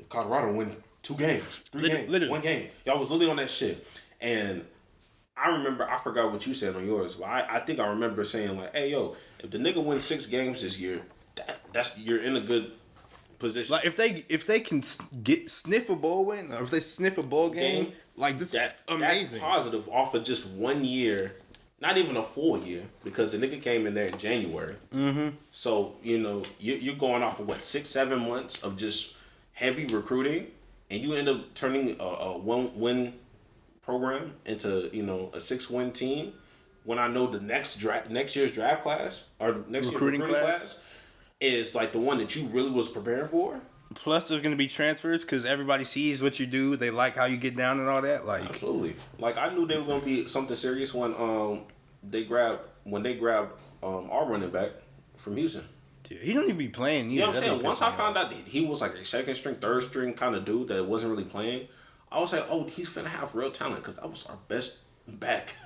Speaker 1: Colorado win 2 games, 3 games, literally 1 game. Y'all was literally on that shit. And I forgot what you said on yours, but I think I remember saying, like, hey, yo, if the nigga wins 6 games this year, you're in a good position.
Speaker 2: Like if they can sniff a bowl win, or if they sniff a bowl game, like this is amazing.
Speaker 1: That's positive off of just 1 year, not even a full year, because the nigga came in there in January. Mm-hmm. So you're going off of what 6-7 months of just heavy recruiting, and you end up turning a 1-win program into a 6-win team. When I know the next year's draft class or next
Speaker 2: recruiting
Speaker 1: year's recruiting class is like the one that you really was preparing for.
Speaker 2: Plus, there's going to be transfers because everybody sees what you do. They like how you get down and all that. Like
Speaker 1: absolutely. Like I knew they were going to be something serious when they grabbed our running back from Houston.
Speaker 2: Yeah, he don't even be playing.
Speaker 1: You know what I'm saying? Once I found out that he was like a second string, third string kind of dude that wasn't really playing, I was like, oh, he's finna have real talent because that was our best back.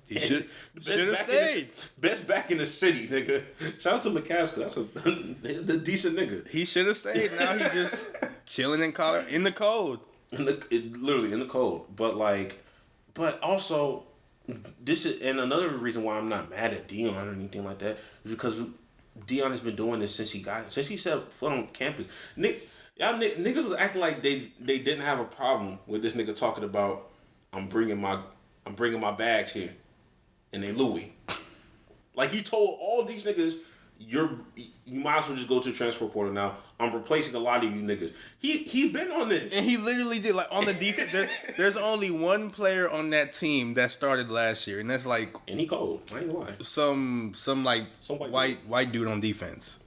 Speaker 2: He should have stayed.
Speaker 1: Best back in the city, nigga. Shout out to McCaskill. That's a decent nigga.
Speaker 2: He should have stayed. Now he's just chilling in Colorado in the cold.
Speaker 1: Literally in the cold. But also, this is and another reason why I'm not mad at Deion or anything like that is because Deion has been doing this since he set foot on campus. Niggas was acting like they didn't have a problem with this nigga talking about I'm bringing my bags here. And they Louis. Like he told all these niggas, you might as well just go to the transfer portal now. I'm replacing a lot of you niggas. He been on this.
Speaker 2: And he literally did. Like on the defense, there's only one player on that team that started last year, and that's like
Speaker 1: and he cold. I ain't gonna lie.
Speaker 2: Some white dude on defense.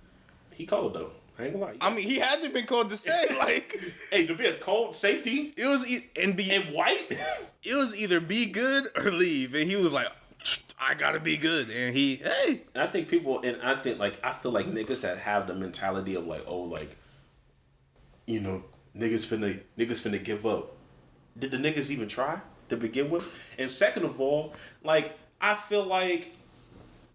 Speaker 1: He cold though. I ain't gonna lie.
Speaker 2: I mean, he had to have been cold to stay. Like,
Speaker 1: hey, to be a cold safety,
Speaker 2: it was and
Speaker 1: white.
Speaker 2: It was either be good or leave, and he was like, I gotta be good, and hey.
Speaker 1: And I think I feel like niggas that have the mentality of like, oh, like, niggas finna give up. Did the niggas even try to begin with? And second of all, like, I feel like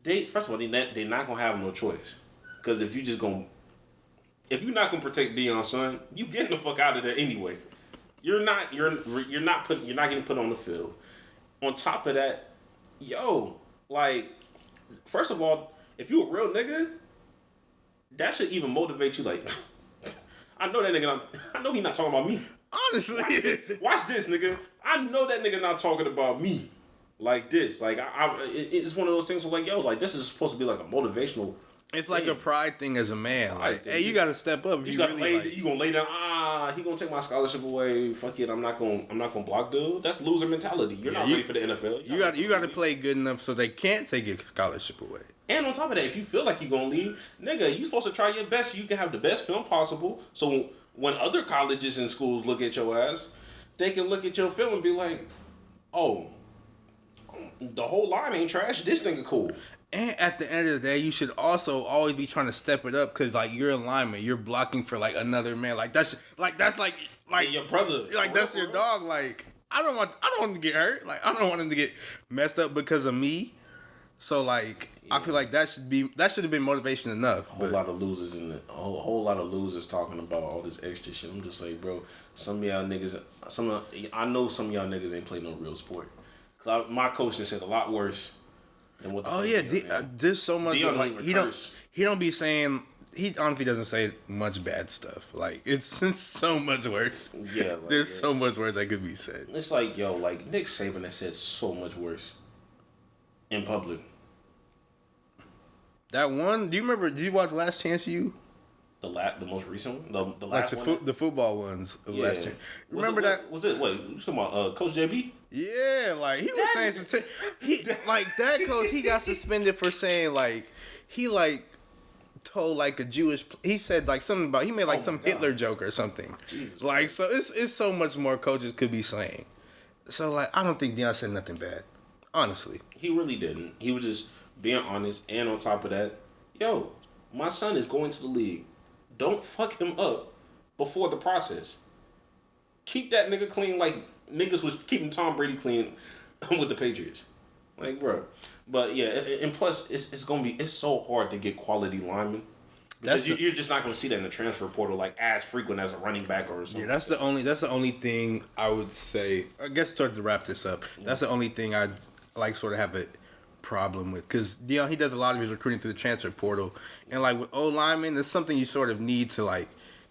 Speaker 1: first of all, they're not gonna have no choice, because if you're not gonna protect Deion's son, you getting the fuck out of there anyway. You're not getting put on the field. On top of that, like, first of all, if you a real nigga, that should even motivate you. Like, I know that nigga. I know he not talking about me.
Speaker 2: Honestly,
Speaker 1: watch this, nigga. I know that nigga not talking about me like this. Like, it's one of those things where, like, this is supposed to be like a motivational.
Speaker 2: It's like a pride thing as a man. Like, hey, you gotta step up.
Speaker 1: You gonna lay down. He gonna take my scholarship away. Fuck it. I'm not gonna block, dude. That's loser mentality. You're not ready for the NFL.
Speaker 2: You got to play good enough so they can't take your scholarship away.
Speaker 1: And on top of that, if you feel like you're gonna leave, nigga, you supposed to try your best so you can have the best film possible. So when other colleges and schools look at your ass, they can look at your film and be like, oh, the whole line ain't trash. This nigga cool.
Speaker 2: And at the end of the day, you should also always be trying to step it up because, like, you're a lineman. You're blocking for, like, another man. Like, that's
Speaker 1: your brother.
Speaker 2: Like, that's your dog. Like, I don't want him to get hurt. Like, I don't want him to get messed up because of me. So, like, I feel like that should have been motivation enough.
Speaker 1: A whole lot of losers talking about all this extra shit. I'm just like, bro, some of y'all niggas, I know some of y'all niggas ain't play no real sport. Cause my coach said a lot worse.
Speaker 2: There's so much. Like, he don't be saying. He honestly doesn't say much bad stuff. Like, it's so much worse.
Speaker 1: Yeah,
Speaker 2: there's so much worse that could be said.
Speaker 1: It's like, like Nick Saban has said so much worse in public.
Speaker 2: That one. Do you remember? Did you watch Last Chance U?
Speaker 1: The most recent one, the last one,
Speaker 2: the football ones of Last Chance. Remember that?
Speaker 1: Was it? Wait, you talking about Coach JB?
Speaker 2: Yeah, like he was saying some. That coach, he got suspended for saying he told a Jewish. He said something about he made some Hitler joke or something. Jesus. So it's so much more coaches could be saying. So I don't think Deion said nothing bad. Honestly,
Speaker 1: he really didn't. He was just being honest, and on top of that, my son is going to the league. Don't fuck him up before the process. Keep that nigga clean like niggas was keeping Tom Brady clean with the Patriots. Like, bro. But yeah, and plus it's so hard to get quality linemen. Because you're just not going to see that in the transfer portal as frequent as a running back or something.
Speaker 2: Yeah, that's the only thing I would say. I guess to wrap this up, that's the only thing I'd sort of have a problem with, because Deion, he does a lot of his recruiting through the transfer portal, and like with old linemen, it's something you sort of need to like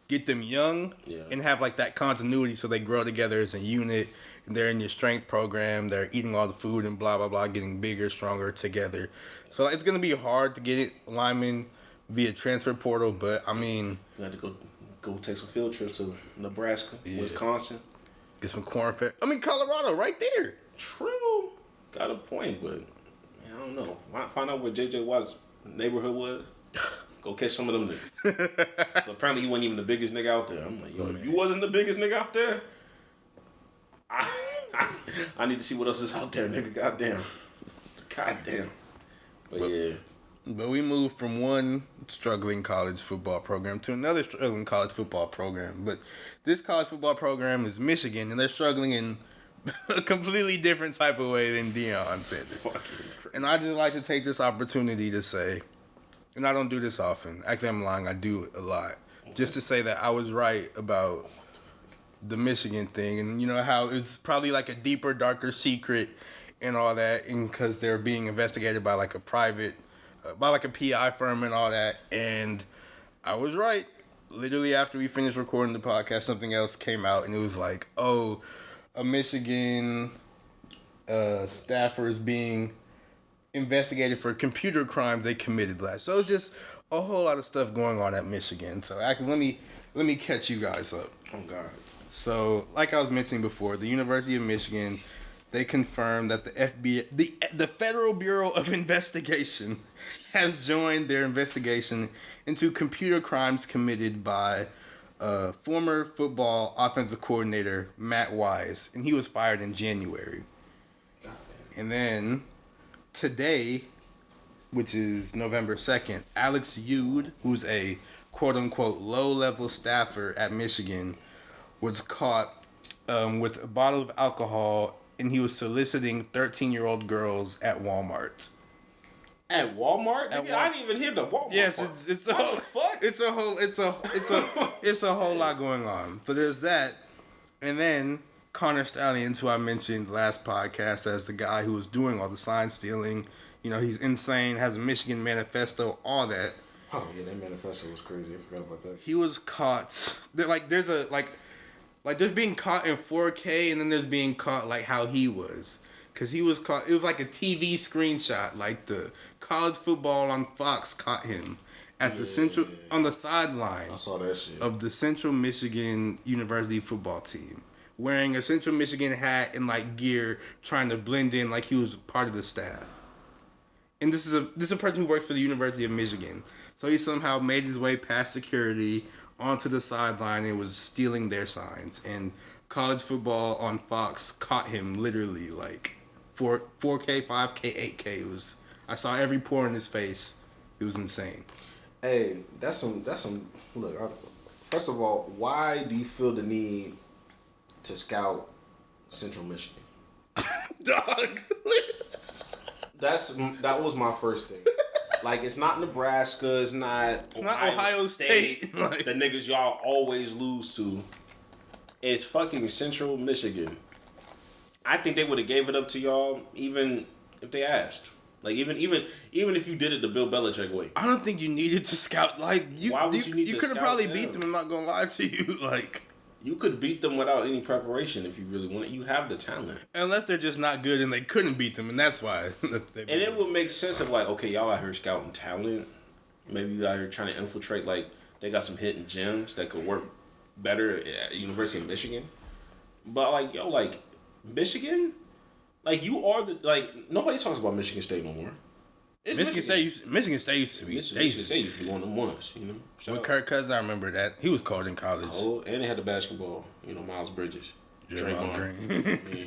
Speaker 2: get them young and have like that continuity so they grow together as a unit, and they're in your strength program, they're eating all the food and blah blah blah, getting bigger, stronger together. So it's gonna be hard to get it linemen via transfer portal, but I mean,
Speaker 1: you got to go take some field trips to Nebraska, Wisconsin,
Speaker 2: get some corn fed. I mean, Colorado, right there.
Speaker 1: True, got a point, but I don't know. Find out where JJ Watt's neighborhood was. Go catch some of them niggas. So apparently he wasn't even the biggest nigga out there. I'm like, yo, if you wasn't the biggest nigga out there, I need to see what else is out there, nigga. Goddamn. But yeah.
Speaker 2: But we moved from one struggling college football program to another struggling college football program. But this college football program is Michigan, and they're struggling in a completely different type of way than Deion Sanders. And I just like to take this opportunity to say, and I don't do this often. Actually, I'm lying. I do it a lot. Just to say that I was right about the Michigan thing, and you know how it's probably like a deeper, darker secret and all that, and because they're being investigated by like a private, by like a PI firm and all that. And I was right. Literally after we finished recording the podcast, something else came out, and it was like, oh, a Michigan staffer is being investigated for computer crimes they committed last. So it's just a whole lot of stuff going on at Michigan. So actually, let me catch you guys up.
Speaker 1: Oh God.
Speaker 2: So like I was mentioning before, the University of Michigan, they confirmed that the FBI, the Federal Bureau of Investigation, has joined their investigation into computer crimes committed by former football offensive coordinator Matt Wise, and he was fired in January. And then today, which is November 2nd, Alex Yude, who's a quote-unquote low-level staffer at Michigan, was caught with a bottle of alcohol, and he was soliciting 13-year-old girls at Walmart.
Speaker 1: At Walmart? I didn't even hear the Walmart.
Speaker 2: Yes, it's a whole,
Speaker 1: fuck?
Speaker 2: it's a whole lot going on. So there's that, and then Connor Stallions, who I mentioned last podcast as the guy who was doing all the sign stealing. You know, he's insane, has a Michigan manifesto, all that.
Speaker 1: Oh yeah, that manifesto was crazy. I forgot about that.
Speaker 2: He was caught. There's being caught in 4K, and then there's being caught like how he was. Because he was caught, it was like a TV screenshot, like the college football on Fox caught him at the central, on the sideline.
Speaker 1: I saw that shit.
Speaker 2: Of the Central Michigan University football team. Wearing a Central Michigan hat and like gear, trying to blend in like he was part of the staff. And this is a person who works for the University of Michigan. So he somehow made his way past security onto the sideline and was stealing their signs. And college football on Fox caught him literally like 4K, 5K, 8K. I saw every pore in his face. It was insane.
Speaker 1: Hey, that's some. Look, first of all, why do you feel the need to scout Central Michigan?
Speaker 2: Dog.
Speaker 1: That was my first thing. Like, it's not Nebraska. It's not
Speaker 2: Ohio State. Like,
Speaker 1: the niggas y'all always lose to. It's fucking Central Michigan. I think they would have gave it up to y'all even if they asked. Like, even if you did it the Bill Belichick way.
Speaker 2: I don't think you needed to scout. Like,
Speaker 1: why would you need to
Speaker 2: could have
Speaker 1: scout
Speaker 2: probably
Speaker 1: them?
Speaker 2: beat them. I'm not gonna lie to you. Like,
Speaker 1: you could beat them without any preparation if you really want it. You have the talent.
Speaker 2: Unless they're just not good and they couldn't beat them, and that's why.
Speaker 1: And it would make sense of like, okay, y'all out here scouting talent. Maybe you out here trying to infiltrate. Like, they got some hidden gems that could work better at University of Michigan. But like, yo, like Michigan, like you are the nobody talks about Michigan State no more. It's
Speaker 2: Michigan State used to be.
Speaker 1: Michigan State used to be one of them ones, you know.
Speaker 2: With Kirk Cousins, I remember that. He was cold in college.
Speaker 1: Oh, and they had the basketball, you know, Miles Bridges.
Speaker 2: Draymond Green.
Speaker 1: Yeah.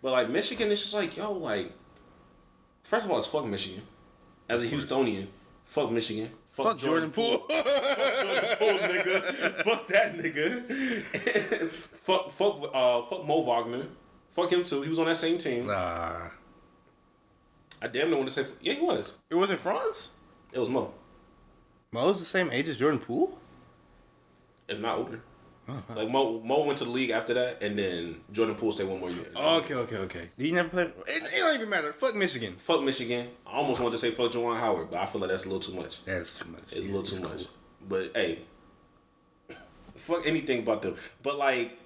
Speaker 1: But like Michigan, it's just like, yo, like, first of all, it's fuck Michigan. As a Houstonian, fuck Michigan.
Speaker 2: Fuck Jordan Poole.
Speaker 1: Fuck Jordan Poole, nigga. Fuck that nigga. fuck Mo Wagner. Fuck him too. He was on that same team.
Speaker 2: Nah.
Speaker 1: I damn near want to say... Yeah, he was.
Speaker 2: It wasn't France?
Speaker 1: It was Mo.
Speaker 2: Mo's the same age as Jordan Poole?
Speaker 1: If not older. Like Mo went to the league after that, and then Jordan Poole stayed one more year.
Speaker 2: Okay. Did he never play? It don't even matter. Fuck Michigan.
Speaker 1: Fuck Michigan. I almost wanted to say fuck Juwan Howard, but I feel like that's a little too much.
Speaker 2: That's too much.
Speaker 1: It's a little too much. But hey, fuck anything about them. But like,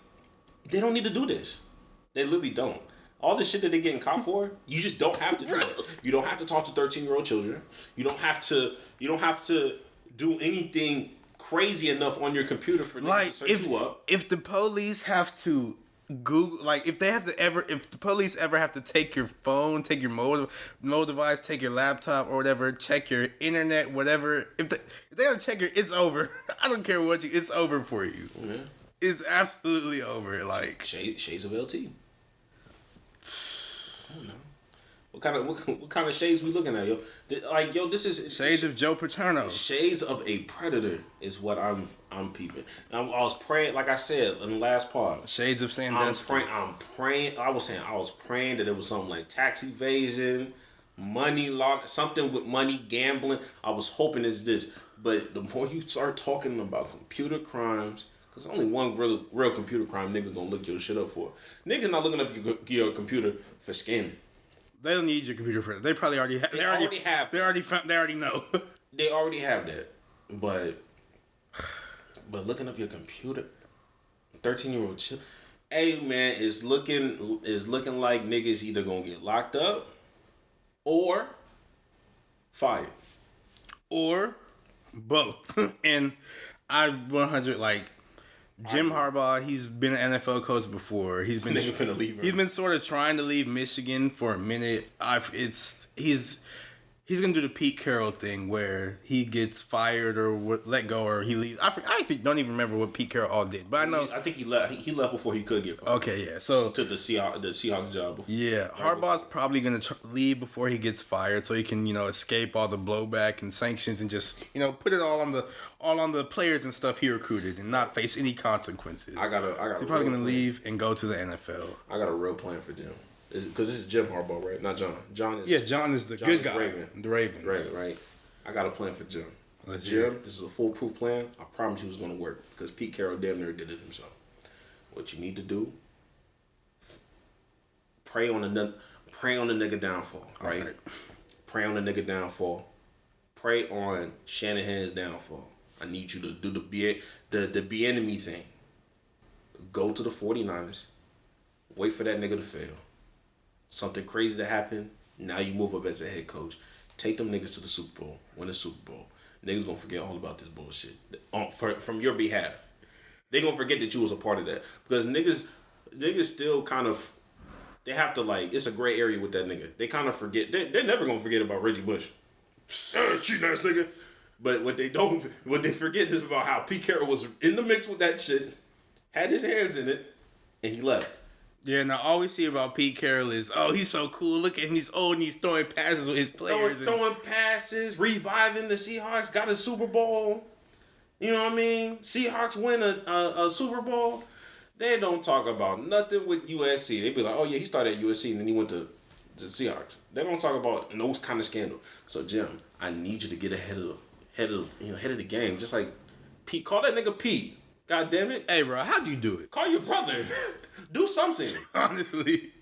Speaker 1: they don't need to do this. They literally don't. All the shit that they're getting caught for, you just don't have to do that. You don't have to talk to 13-year-old children. You don't have to do anything crazy enough on your computer for niggas to search you up.
Speaker 2: If the police have to Google, like if the police ever have to take your phone, take your mobile device, take your laptop or whatever, check your internet, whatever. If they gotta check it's over. I don't care it's over for you. Mm-hmm. It's absolutely over. Like
Speaker 1: shades of LT. I don't know. What kind of shades we looking at, yo? Like, yo, this is
Speaker 2: shades of Joe Paterno.
Speaker 1: Shades of a predator is what I'm peeping. I was praying, like I said in the last part.
Speaker 2: Shades of Sanders.
Speaker 1: I'm praying. I was praying that it was something like tax evasion, money law, something with money, gambling. I was hoping it's this, but the more you start talking about computer crimes. There's only one real computer crime niggas gonna look your shit up for. Niggas not looking up your computer for scamming.
Speaker 2: They don't need your computer for that. They probably already have. They already know.
Speaker 1: They already have that. But looking up your computer, 13-year-old child. Hey man, it's looking like niggas either gonna get locked up or fired.
Speaker 2: Or both. And I 100 like Jim Harbaugh, he's been an NFL coach before. He's been sort of trying to leave Michigan for a minute. He's gonna do the Pete Carroll thing where he gets fired or let go or he leaves. I don't even remember what Pete Carroll all did, but I know.
Speaker 1: I think he left. He left before he could get fired.
Speaker 2: Okay, yeah. So
Speaker 1: took the Seahawks job. Before.
Speaker 2: Yeah, Harbaugh's probably gonna leave before he gets fired, so he can escape all the blowback and sanctions and just put it all on the players and stuff he recruited and not face any consequences.
Speaker 1: I got.
Speaker 2: He's probably gonna leave and go to the NFL.
Speaker 1: I got a real plan for Jim. Because this is Jim Harbaugh, right? Not John. John is
Speaker 2: the good guy. The Ravens.
Speaker 1: Right. I got a plan for Jim.
Speaker 2: Jim,
Speaker 1: this is a foolproof plan. I promise you it's going to work. Because Pete Carroll damn near did it himself. What you need to do, pray on the nigga downfall, right? Pray on the nigga downfall. Pray on Shanahan's downfall. I need you to do the be-enemy thing. Go to the 49ers. Wait for that nigga to fail. Something crazy to happen. Now you move up as a head coach. Take them niggas to the Super Bowl. Win the Super Bowl. Niggas gonna forget all about this bullshit from your behalf. They gonna forget that you was a part of that because niggas still kind of they have to it's a gray area with that nigga. They kind of forget. They're never gonna forget about Reggie Bush. Cheating ass nigga. But what they forget is about how Pete Carroll was in the mix with that shit, had his hands in it, and he left.
Speaker 2: Yeah, now all we see about Pete Carroll is, he's so cool. Look at him, he's old and he's throwing passes with his players.
Speaker 1: Throwing passes, reviving the Seahawks, got a Super Bowl. You know what I mean? Seahawks win a Super Bowl. They don't talk about nothing with USC. They be like, oh yeah, he started at USC and then he went to the Seahawks. They don't talk about no kind of scandal. So Jim, I need you to get ahead of the game. Just like Pete, call that nigga Pete. God damn it.
Speaker 2: Hey bro, how'd you do it?
Speaker 1: Call your brother. Do something.
Speaker 2: Honestly.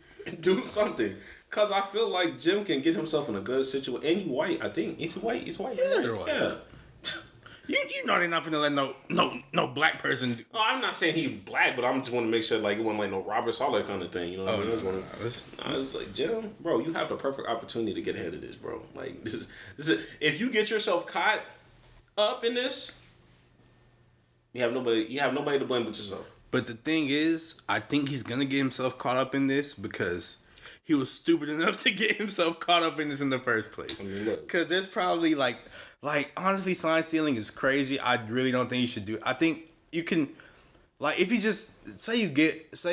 Speaker 1: Do something. Cause I feel like Jim can get himself in a good situation. And he's white, I think. He's white.
Speaker 2: Yeah,
Speaker 1: they're
Speaker 2: white. Yeah. You know they're not finna let no black person.
Speaker 1: No, I'm not saying he's black, but I just want to make sure it wasn't no Robert Saleh kind of thing. You know what I mean? I was like, Jim, bro, you have the perfect opportunity to get ahead of this, bro. Like this is if you get yourself caught up in this, you have nobody to blame but yourself.
Speaker 2: But the thing is, I think he's gonna get himself caught up in this because he was stupid enough to get himself caught up in this in the first place. Because there's probably honestly, sign stealing is crazy. I really don't think you should do it. I think you can, if you just say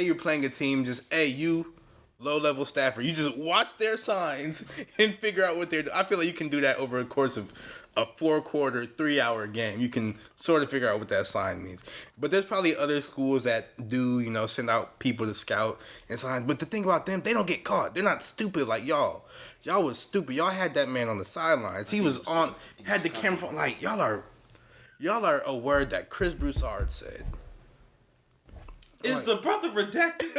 Speaker 2: you're playing a team, just you low level staffer, you just watch their signs and figure out what they're doing. I feel like you can do that over a course of a 4-quarter, 3-hour game. You can sort of figure out what that sign means. But there's probably other schools that do, send out people to scout and sign. But the thing about them, they don't get caught. They're not stupid like y'all. Y'all was stupid. Y'all had that man on the sidelines. He was had the camera on. Y'all are a word that Chris Broussard said.
Speaker 1: Is the brother redacted?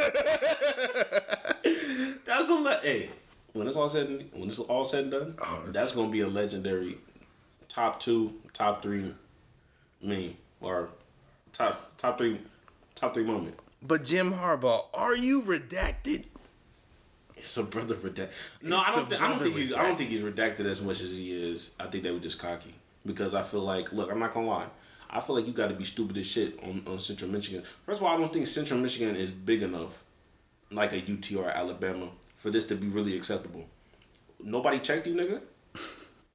Speaker 1: That's hey. When it's all said and done, that's gonna be a legendary top 2, top 3 meme or top three moment.
Speaker 2: But Jim Harbaugh, are you redacted?
Speaker 1: It's a brother redacted. No, I don't think he's redacted as much as he is. I think they were just cocky because I feel like, look, I'm not gonna lie. I feel like you got to be stupid as shit on Central Michigan. First of all, I don't think Central Michigan is big enough, like a UT or Alabama, for this to be really acceptable. Nobody checked you, nigga.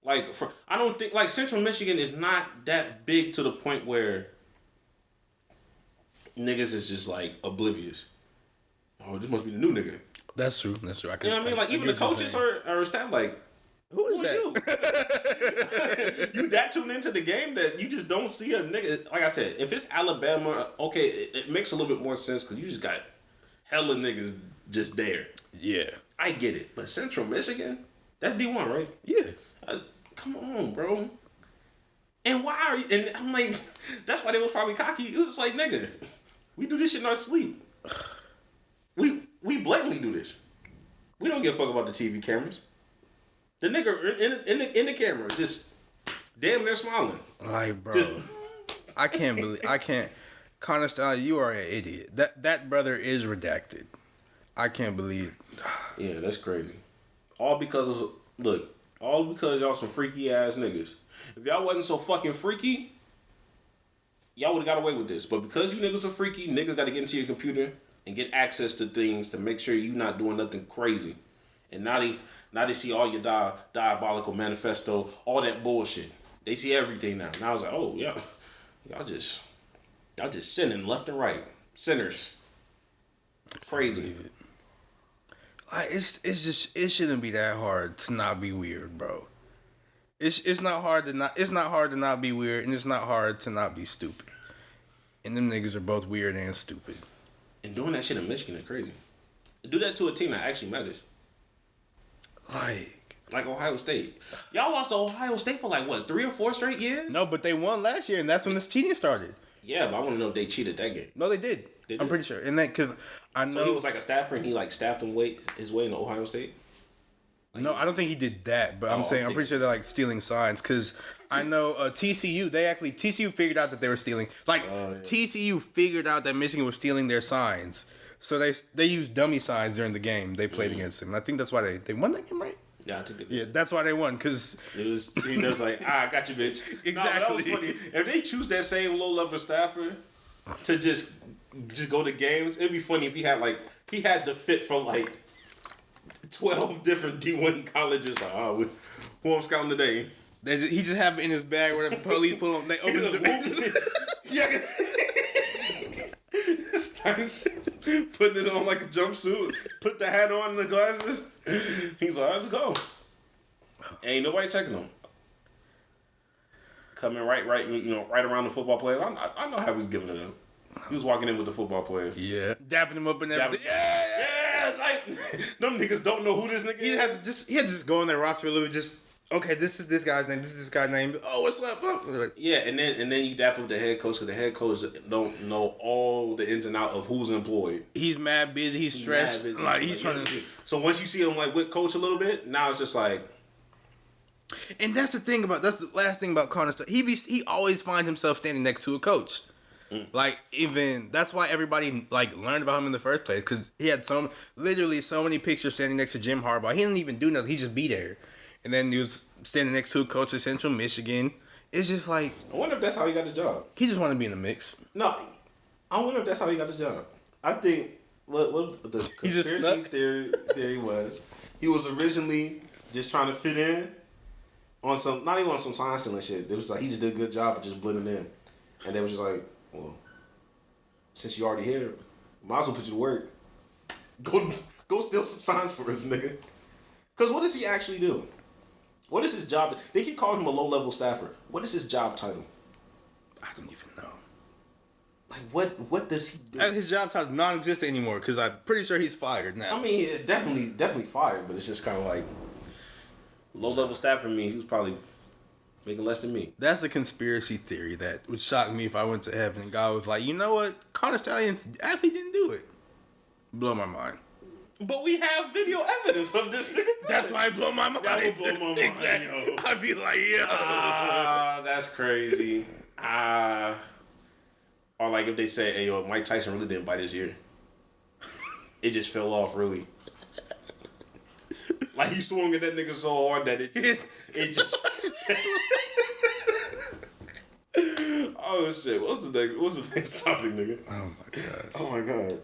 Speaker 1: I don't think Central Michigan is not that big to the point where niggas is just oblivious. Oh, this must be the new nigga.
Speaker 2: That's true.
Speaker 1: You know what I mean? Even the coaches are staff who is that? You that tuned into the game that you just don't see a nigga. Like I said, if it's Alabama, okay, it makes a little bit more sense because you just got hella niggas just there.
Speaker 2: Yeah.
Speaker 1: I get it. But Central Michigan, that's D1, right?
Speaker 2: Yeah.
Speaker 1: Come on, bro. And why are you... And I'm like, that's why they was probably cocky. It was just like, nigga, we do this shit in our sleep. We blatantly do this. We don't give a fuck about the TV cameras. The nigga in the camera just damn near smiling.
Speaker 2: Like, bro, I can't. Connor Stein, you are an idiot. That brother is redacted. I can't believe.
Speaker 1: Yeah, that's crazy. All because y'all some freaky ass niggas. If y'all wasn't so fucking freaky, y'all would have got away with this. But because you niggas are freaky, niggas got to get into your computer and get access to things to make sure you not doing nothing crazy. And now they see all your diabolical manifesto, all that bullshit. They see everything now. Now I was like, oh yeah, y'all just sinning left and right, sinners. Crazy.
Speaker 2: Like it shouldn't be that hard to not be weird, bro. It's not hard to not be weird, and it's not hard to not be stupid. And them niggas are both weird and stupid.
Speaker 1: And doing that shit in Michigan is crazy. Do that to a team that actually matters. Like Ohio State. Y'all lost to Ohio State for 3 or 4 straight years?
Speaker 2: No, but they won last year, and that's when this cheating started.
Speaker 1: Yeah, but I want to know if they cheated that game.
Speaker 2: No, they did. I'm pretty sure. And that because I know.
Speaker 1: So he was like a staffer, and he staffed his way into Ohio State.
Speaker 2: No, I don't think he did that. But I'm pretty sure they're stealing signs because I know TCU. TCU figured out that they were stealing. TCU figured out that Michigan was stealing their signs. So they used dummy signs during the game they played against him. And I think that's why they won that game, right?
Speaker 1: Yeah, I think they did.
Speaker 2: Yeah, that's why they won, because...
Speaker 1: He was I got you, bitch.
Speaker 2: Exactly.
Speaker 1: No, that was funny. If they choose that same low-level staffer to just go to games, it'd be funny if he had the fit from 12 different D1 colleges. Who I'm scouting today?
Speaker 2: He just have it in his bag where the police pull him. They open the
Speaker 1: yeah. Starts putting it on like a jumpsuit, put the hat on and the glasses. He's like, all right, let's go. Ain't nobody checking him. Coming right around the football players. I know how he's giving it up. He was walking in with the football players.
Speaker 2: Yeah. Dapping him up and everything.
Speaker 1: Yeah. It's like, them niggas don't know who this nigga is.
Speaker 2: He had to just go on their roster a little bit, okay, this is this guy's name. This is this guy's name. Oh, what's up?
Speaker 1: Yeah, and then you dap up the head coach because the head coach don't know all the ins and outs of who's employed.
Speaker 2: He's mad busy. He's stressed. He's trying to.
Speaker 1: So once you see him with coach a little bit, now it's just like.
Speaker 2: And that's the last thing about Connor. He always finds himself standing next to a coach. Even that's why everybody learned about him in the first place, because he had so many pictures standing next to Jim Harbaugh. He didn't even do nothing. He just be there. And then he was standing next to a coach at Central Michigan. It's just I
Speaker 1: wonder if that's how he got his job.
Speaker 2: He just wanted to be in the mix.
Speaker 1: No, I wonder if that's how he got his job. I think what the conspiracy theory was, he was originally just trying to fit in on some, not even on some sign stealing shit. It was he just did a good job of just blending in. And they was just well, since you already here, might as well put you to work. Go steal some signs for us, nigga. Because what is he actually doing? What is his job? They keep calling him a low-level staffer. What is his job title?
Speaker 2: I don't even know.
Speaker 1: What does he do?
Speaker 2: His job title is non-existent anymore, because I'm pretty sure he's fired now.
Speaker 1: I mean, definitely fired, but it's just kind of low-level staffer means he was probably making less than me.
Speaker 2: That's a conspiracy theory that would shock me if I went to heaven and God was like, you know what? Connor Stallion actually didn't do it. Blow my mind.
Speaker 1: But we have video evidence of this nigga.
Speaker 2: That's why it blow my mind.
Speaker 1: That would blow my mind,
Speaker 2: Exactly.
Speaker 1: yo.
Speaker 2: I'd be like, yo.
Speaker 1: That's crazy. Or like if they say, hey, yo, Mike Tyson really didn't bite his ear. It just fell off, really. Like he swung at that nigga so hard that it just Oh shit! What's the next topic, nigga?
Speaker 2: Oh my gosh.
Speaker 1: Oh my god.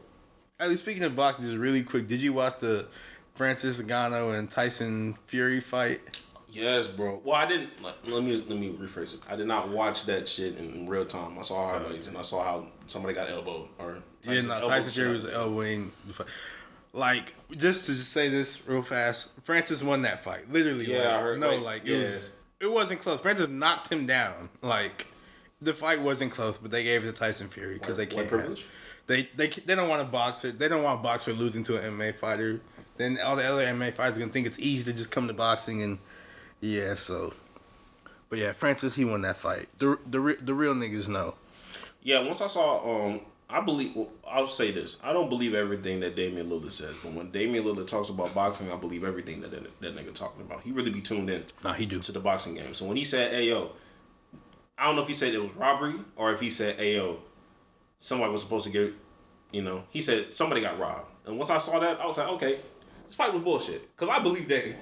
Speaker 2: At least speaking of boxing, just really quick, did you watch the Francis Ngannou and Tyson Fury fight?
Speaker 1: Yes, bro. Well, I didn't. Let me rephrase it. I did not watch that shit in real time. I saw highlights and I saw how somebody got elbowed or
Speaker 2: Tyson Fury was elbowing. Like, just to say this real fast, Francis won that fight. Literally,
Speaker 1: yeah, I heard.
Speaker 2: It wasn't close. Francis knocked him down. Like, the fight wasn't close, but they gave it to Tyson Fury because they can't. They don't want a boxer. They don't want a boxer losing to an MMA fighter. Then all the other MMA fighters are gonna think it's easy to just come to boxing and so. But yeah, Francis, he won that fight. The real niggas know.
Speaker 1: Yeah, once I saw I'll say this. I don't believe everything that Damian Lillard says, but when Damian Lillard talks about boxing, I believe everything that nigga talking about. He really be tuned in.
Speaker 2: Nah, he do.
Speaker 1: To the boxing game. So when he said, "Hey yo," I don't know if he said it was robbery or if he said, "Hey yo," somebody was supposed to get, he said somebody got robbed. And once I saw that, I was like, okay, this fight was bullshit. Cause I believe Dame.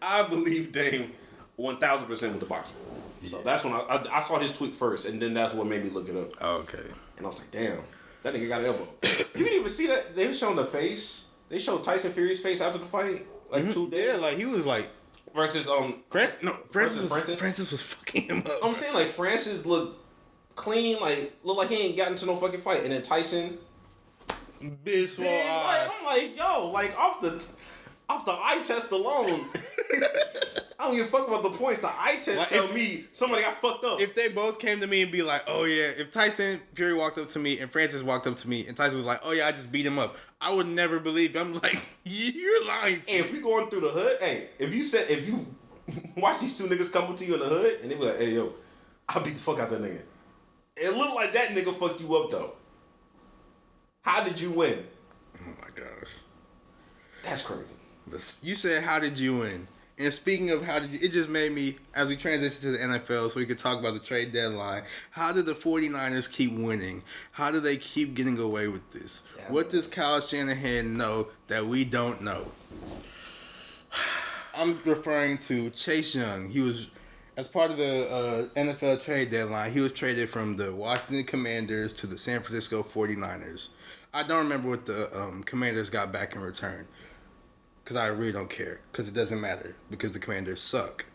Speaker 1: I believe Dame 1000% with the boxing. So that's when I saw his tweet first, and then that's what made me look it up.
Speaker 2: Oh, okay.
Speaker 1: And I was like, damn, that nigga got an elbow. You didn't even see that? They were showing the face. They showed Tyson Fury's face after the fight. Like 2 days.
Speaker 2: Yeah, like he was like
Speaker 1: versus
Speaker 2: Francis was fucking him up.
Speaker 1: I'm saying like Francis looked clean, looked like he ain't gotten into no fucking fight, and then Tyson,
Speaker 2: big swole eye.
Speaker 1: I'm like, yo, like off the eye test alone. I don't give a fuck about the points. The eye test tell me somebody got fucked up.
Speaker 2: If they both came to me and be like, oh yeah, if Tyson Fury walked up to me and Francis walked up to me and Tyson was like, oh yeah, I just beat him up, I would never believe you. I'm like, you're lying to me.
Speaker 1: If we going through the hood, if you watch these two niggas come up to you in the hood and they be like, hey yo, I beat the fuck out that nigga. It looked like that nigga fucked you up though. How did you win?
Speaker 2: Oh my gosh.
Speaker 1: That's crazy.
Speaker 2: You said, how did you win? And speaking of how did you, it just made me, as we transition to the NFL so we could talk about the trade deadline, how did the 49ers keep winning? How do they keep getting away with this? Yeah, what does Kyle Shanahan know that we don't know? I'm referring to Chase Young. He was, as part of the NFL trade deadline, he was traded from the Washington Commanders to the San Francisco 49ers. I don't remember what the Commanders got back in return. Because I really don't care. Because it doesn't matter. Because the Commanders suck.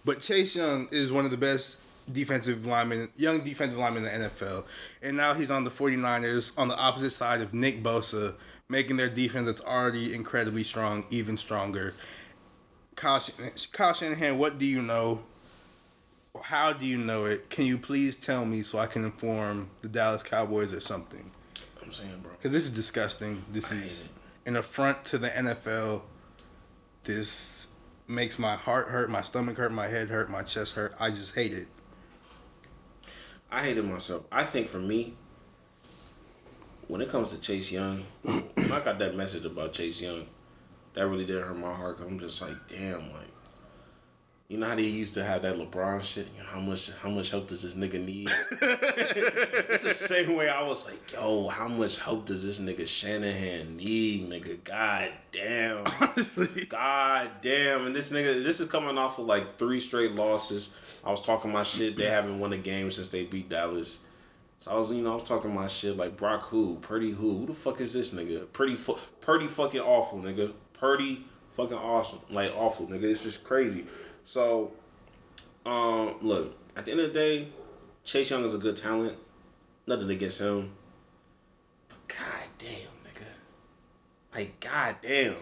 Speaker 2: But Chase Young is one of the best young defensive linemen in the NFL. And now he's on the 49ers on the opposite side of Nick Bosa, making their defense that's already incredibly strong even stronger. Kyle Shanahan, what do you know? How do you know it? Can you please tell me so I can inform the Dallas Cowboys or something?
Speaker 1: I'm saying, bro.
Speaker 2: Because this is disgusting. This is an affront to the NFL. This makes my heart hurt, my stomach hurt, my head hurt, my chest hurt. I just hate it.
Speaker 1: I hate it myself. I think for me, when it comes to Chase Young, when I got that message about Chase Young, that really did hurt my heart. Cause I'm just like, damn, like, you know how they used to have that LeBron shit? You know, how much help does this nigga need? It's the same way I was like, yo, how much help does this nigga Shanahan need, nigga? God damn. God damn. And this is coming off of like 3 straight losses. I was talking my shit. They haven't won a game since they beat Dallas. So I was talking my shit like Brock who? Purdy who? Who the fuck is this nigga? Purdy fucking awful, nigga. Purdy fucking awesome. Like awful, nigga. It's just crazy. So, look, at the end of the day, Chase Young is a good talent. Nothing against him. But goddamn, nigga. Like, goddamn.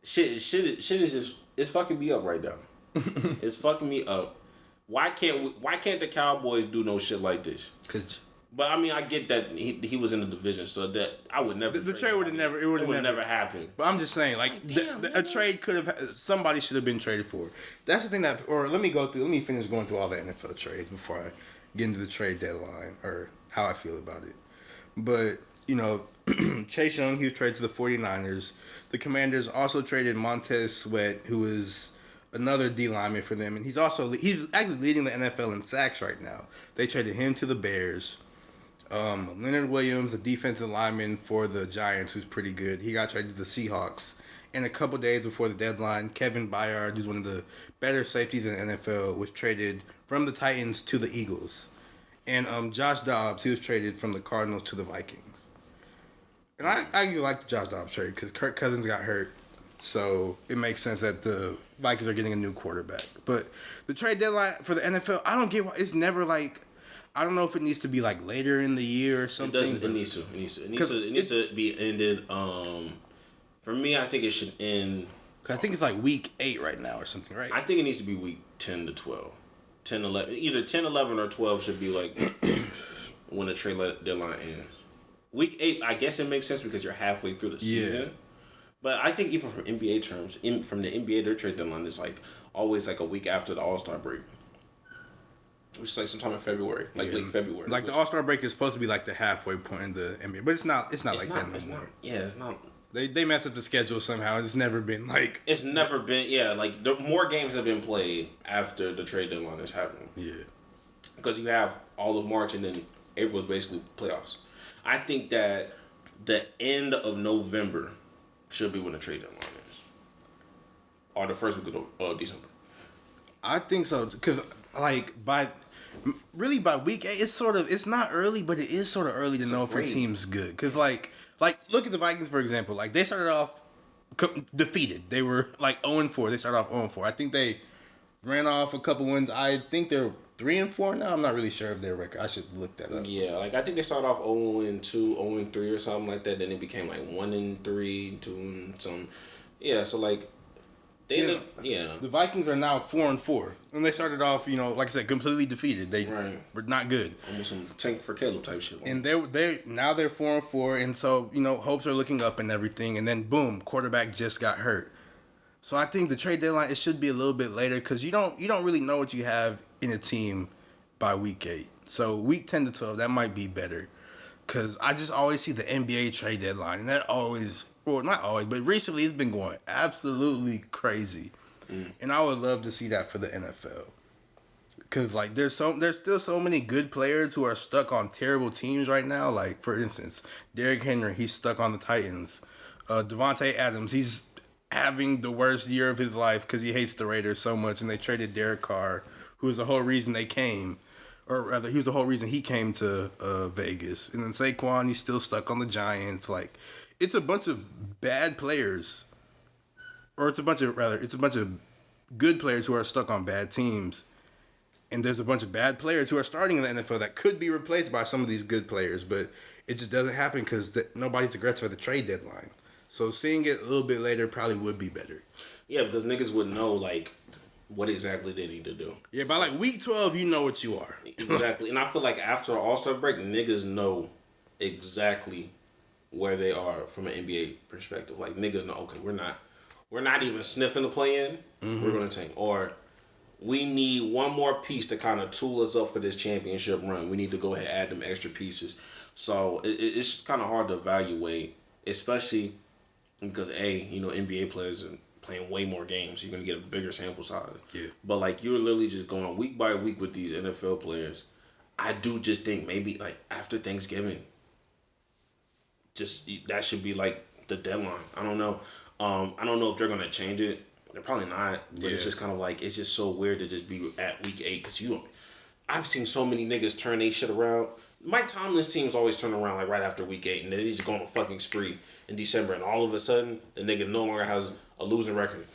Speaker 1: Shit is just, it's fucking me up right now. It's fucking me up. Why can't the Cowboys do no shit like this? But I mean, I get that he was in the division, so that I would never.
Speaker 2: The trade would have never. It would have
Speaker 1: never happened.
Speaker 2: But I'm just saying, like, a trade could have. Somebody should have been traded for. That's the thing that. Or let me finish going through all the NFL trades before I get into the trade deadline or how I feel about it. But Chase Young, he was traded to the 49ers. The Commanders also traded Montez Sweat, who is another D lineman for them, and he's actually leading the NFL in sacks right now. They traded him to the Bears. Leonard Williams, the defensive lineman for the Giants, who's pretty good. He got traded to the Seahawks. And a couple days before the deadline, Kevin Byard, who's one of the better safeties in the NFL, was traded from the Titans to the Eagles. And Josh Dobbs, he was traded from the Cardinals to the Vikings. And I actually like the Josh Dobbs trade because Kirk Cousins got hurt. So it makes sense that the Vikings are getting a new quarterback. But the trade deadline for the NFL, I don't get why it's never like... I don't know if it needs to be like later in the year or something.
Speaker 1: It needs to be ended. For me, I think it should end.
Speaker 2: Cause I think it's like week 8 right now or something, right?
Speaker 1: I think it needs to be week 10 to 12. 10, 11, either 10, 11, or 12 should be like when the trade deadline ends. Week 8, I guess it makes sense because you're halfway through the season. Yeah. But I think even from NBA terms, from the NBA, their trade deadline is like always like a week after the All-Star break. Which is like sometime in February, late February.
Speaker 2: Like the All-Star break is supposed to be like the halfway point in the NBA, but it's not like that anymore.
Speaker 1: It's not.
Speaker 2: They messed up the schedule somehow. It's never been like.
Speaker 1: It's never been like the more games have been played after the trade deadline is happening.
Speaker 2: Yeah.
Speaker 1: Because you have all of March and then April is basically playoffs. I think that the end of November should be when the trade deadline is, or the first week of December. I
Speaker 2: think so because by week 8, it's not early, but it is sort of early to know if your team's good. Because, like, look at the Vikings, for example. Like, they started off defeated. They were, 0-4. They started off 0-4. I think they ran off a couple wins. I think they're 3-4 now. I'm not really sure of their record. I should look that up.
Speaker 1: Yeah, I think they started off 0-2, 0-3 or something like that. Then it became, 1-3, 2-something. Yeah, so, the
Speaker 2: Vikings are now 4-4, and they started off, like I said, completely defeated. They were not good.
Speaker 1: Almost some tank for Caleb type shit.
Speaker 2: And they're 4-4, and so hopes are looking up and everything. And then boom, quarterback just got hurt. So I think the trade deadline it should be a little bit later because you don't really know what you have in a team by week 8. So week 10 to 12 that might be better because I just always see the NBA trade deadline, and that always. Well, not always, but recently it's been going absolutely crazy. And I would love to see that for the NFL. Because, there's still so many good players who are stuck on terrible teams right now. Like, for instance, Derrick Henry, he's stuck on the Titans. Devontae Adams, he's having the worst year of his life because he hates the Raiders so much. And they traded Derek Carr, who was the whole reason they came. Or rather, he was the whole reason he came to Vegas. And then Saquon, he's still stuck on the Giants. It's a bunch of bad players, or it's a bunch of good players who are stuck on bad teams, and there's a bunch of bad players who are starting in the NFL that could be replaced by some of these good players, but it just doesn't happen because nobody's aggressive at the trade deadline. So seeing it a little bit later probably would be better.
Speaker 1: Yeah, because niggas would know what exactly they need to do.
Speaker 2: Yeah, by week 12, you know what you are.
Speaker 1: Exactly, and I feel like after All-Star break, niggas know exactly where they are from an NBA perspective. Niggas know, okay, we're not even sniffing the play-in. Mm-hmm. We're gonna tank, or we need one more piece to kind of tool us up for this championship run. We need to go ahead and add them extra pieces. So it's kind of hard to evaluate, especially because NBA players are playing way more games. So you're gonna get a bigger sample size.
Speaker 2: Yeah.
Speaker 1: But you're literally just going week by week with these NFL players. I do just think maybe after Thanksgiving. Just that should be the deadline. I don't know. I don't know if they're gonna change it. They're probably not. But it's just kind of it's just so weird to just be at week 8 because I've seen so many niggas turn they shit around. Mike Tomlin's teams always turn around right after week 8, and then they just go on a fucking spree in December, and all of a sudden the nigga no longer has a losing record.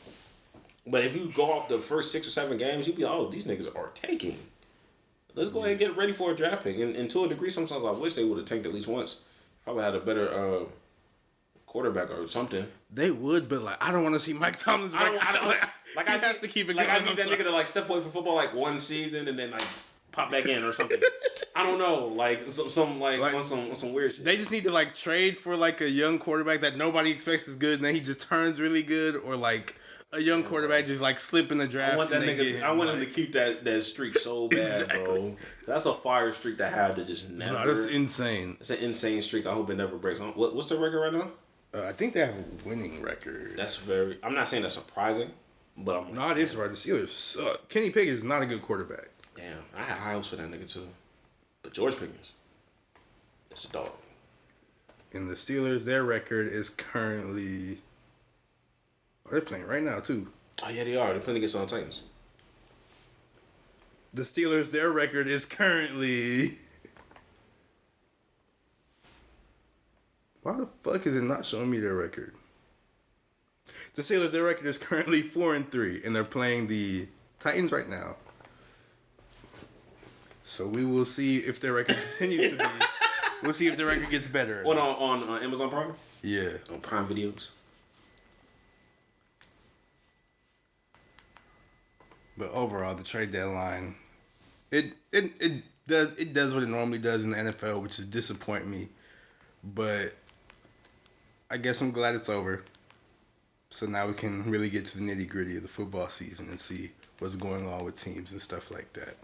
Speaker 1: But if you go off the first 6 or 7 games, you'd be these niggas are tanking. Let's go ahead and get ready for a draft pick. And to a degree, sometimes I wish they would have tanked at least once. Probably had a better quarterback or something.
Speaker 2: They would, but I don't want to see Mike Tomlin. I have to keep it going.
Speaker 1: I need that nigga to step away from football one season and then pop back in or something. I don't know, like some like on some weird shit.
Speaker 2: They just need to like trade for like a young quarterback that nobody expects is good, and then he just turns really good, or like a young quarterback just like slip in the draft.
Speaker 1: I want that nigga. I want him to keep that streak so bad, bro. That's a fire streak to have to just never.
Speaker 2: No, that's insane.
Speaker 1: It's an insane streak. I hope it never breaks. What's the record right now?
Speaker 2: I think they have a winning record.
Speaker 1: That's very. I'm not saying that's surprising, but I'm.
Speaker 2: No, it is right. The Steelers suck. Kenny Pickett is not a good quarterback.
Speaker 1: Damn, I had high hopes for that nigga too, but George Pickens, it's a dog.
Speaker 2: And the Steelers, their record is currently. Oh, they're playing right now too.
Speaker 1: Oh yeah, they are. They're playing against the Titans.
Speaker 2: The Steelers, their record is currently. Why the fuck is it not showing me their record? The Steelers, their record is currently 4-3, and they're playing the Titans right now. So we will see if their record continues to be. We'll see if their record gets better.
Speaker 1: On Amazon Prime?
Speaker 2: Yeah.
Speaker 1: On Prime Videos.
Speaker 2: But overall, the trade deadline, it does what it normally does in the NFL, which is disappoint me. But I guess I'm glad it's over. So now we can really get to the nitty gritty of the football season and see what's going on with teams and stuff like that.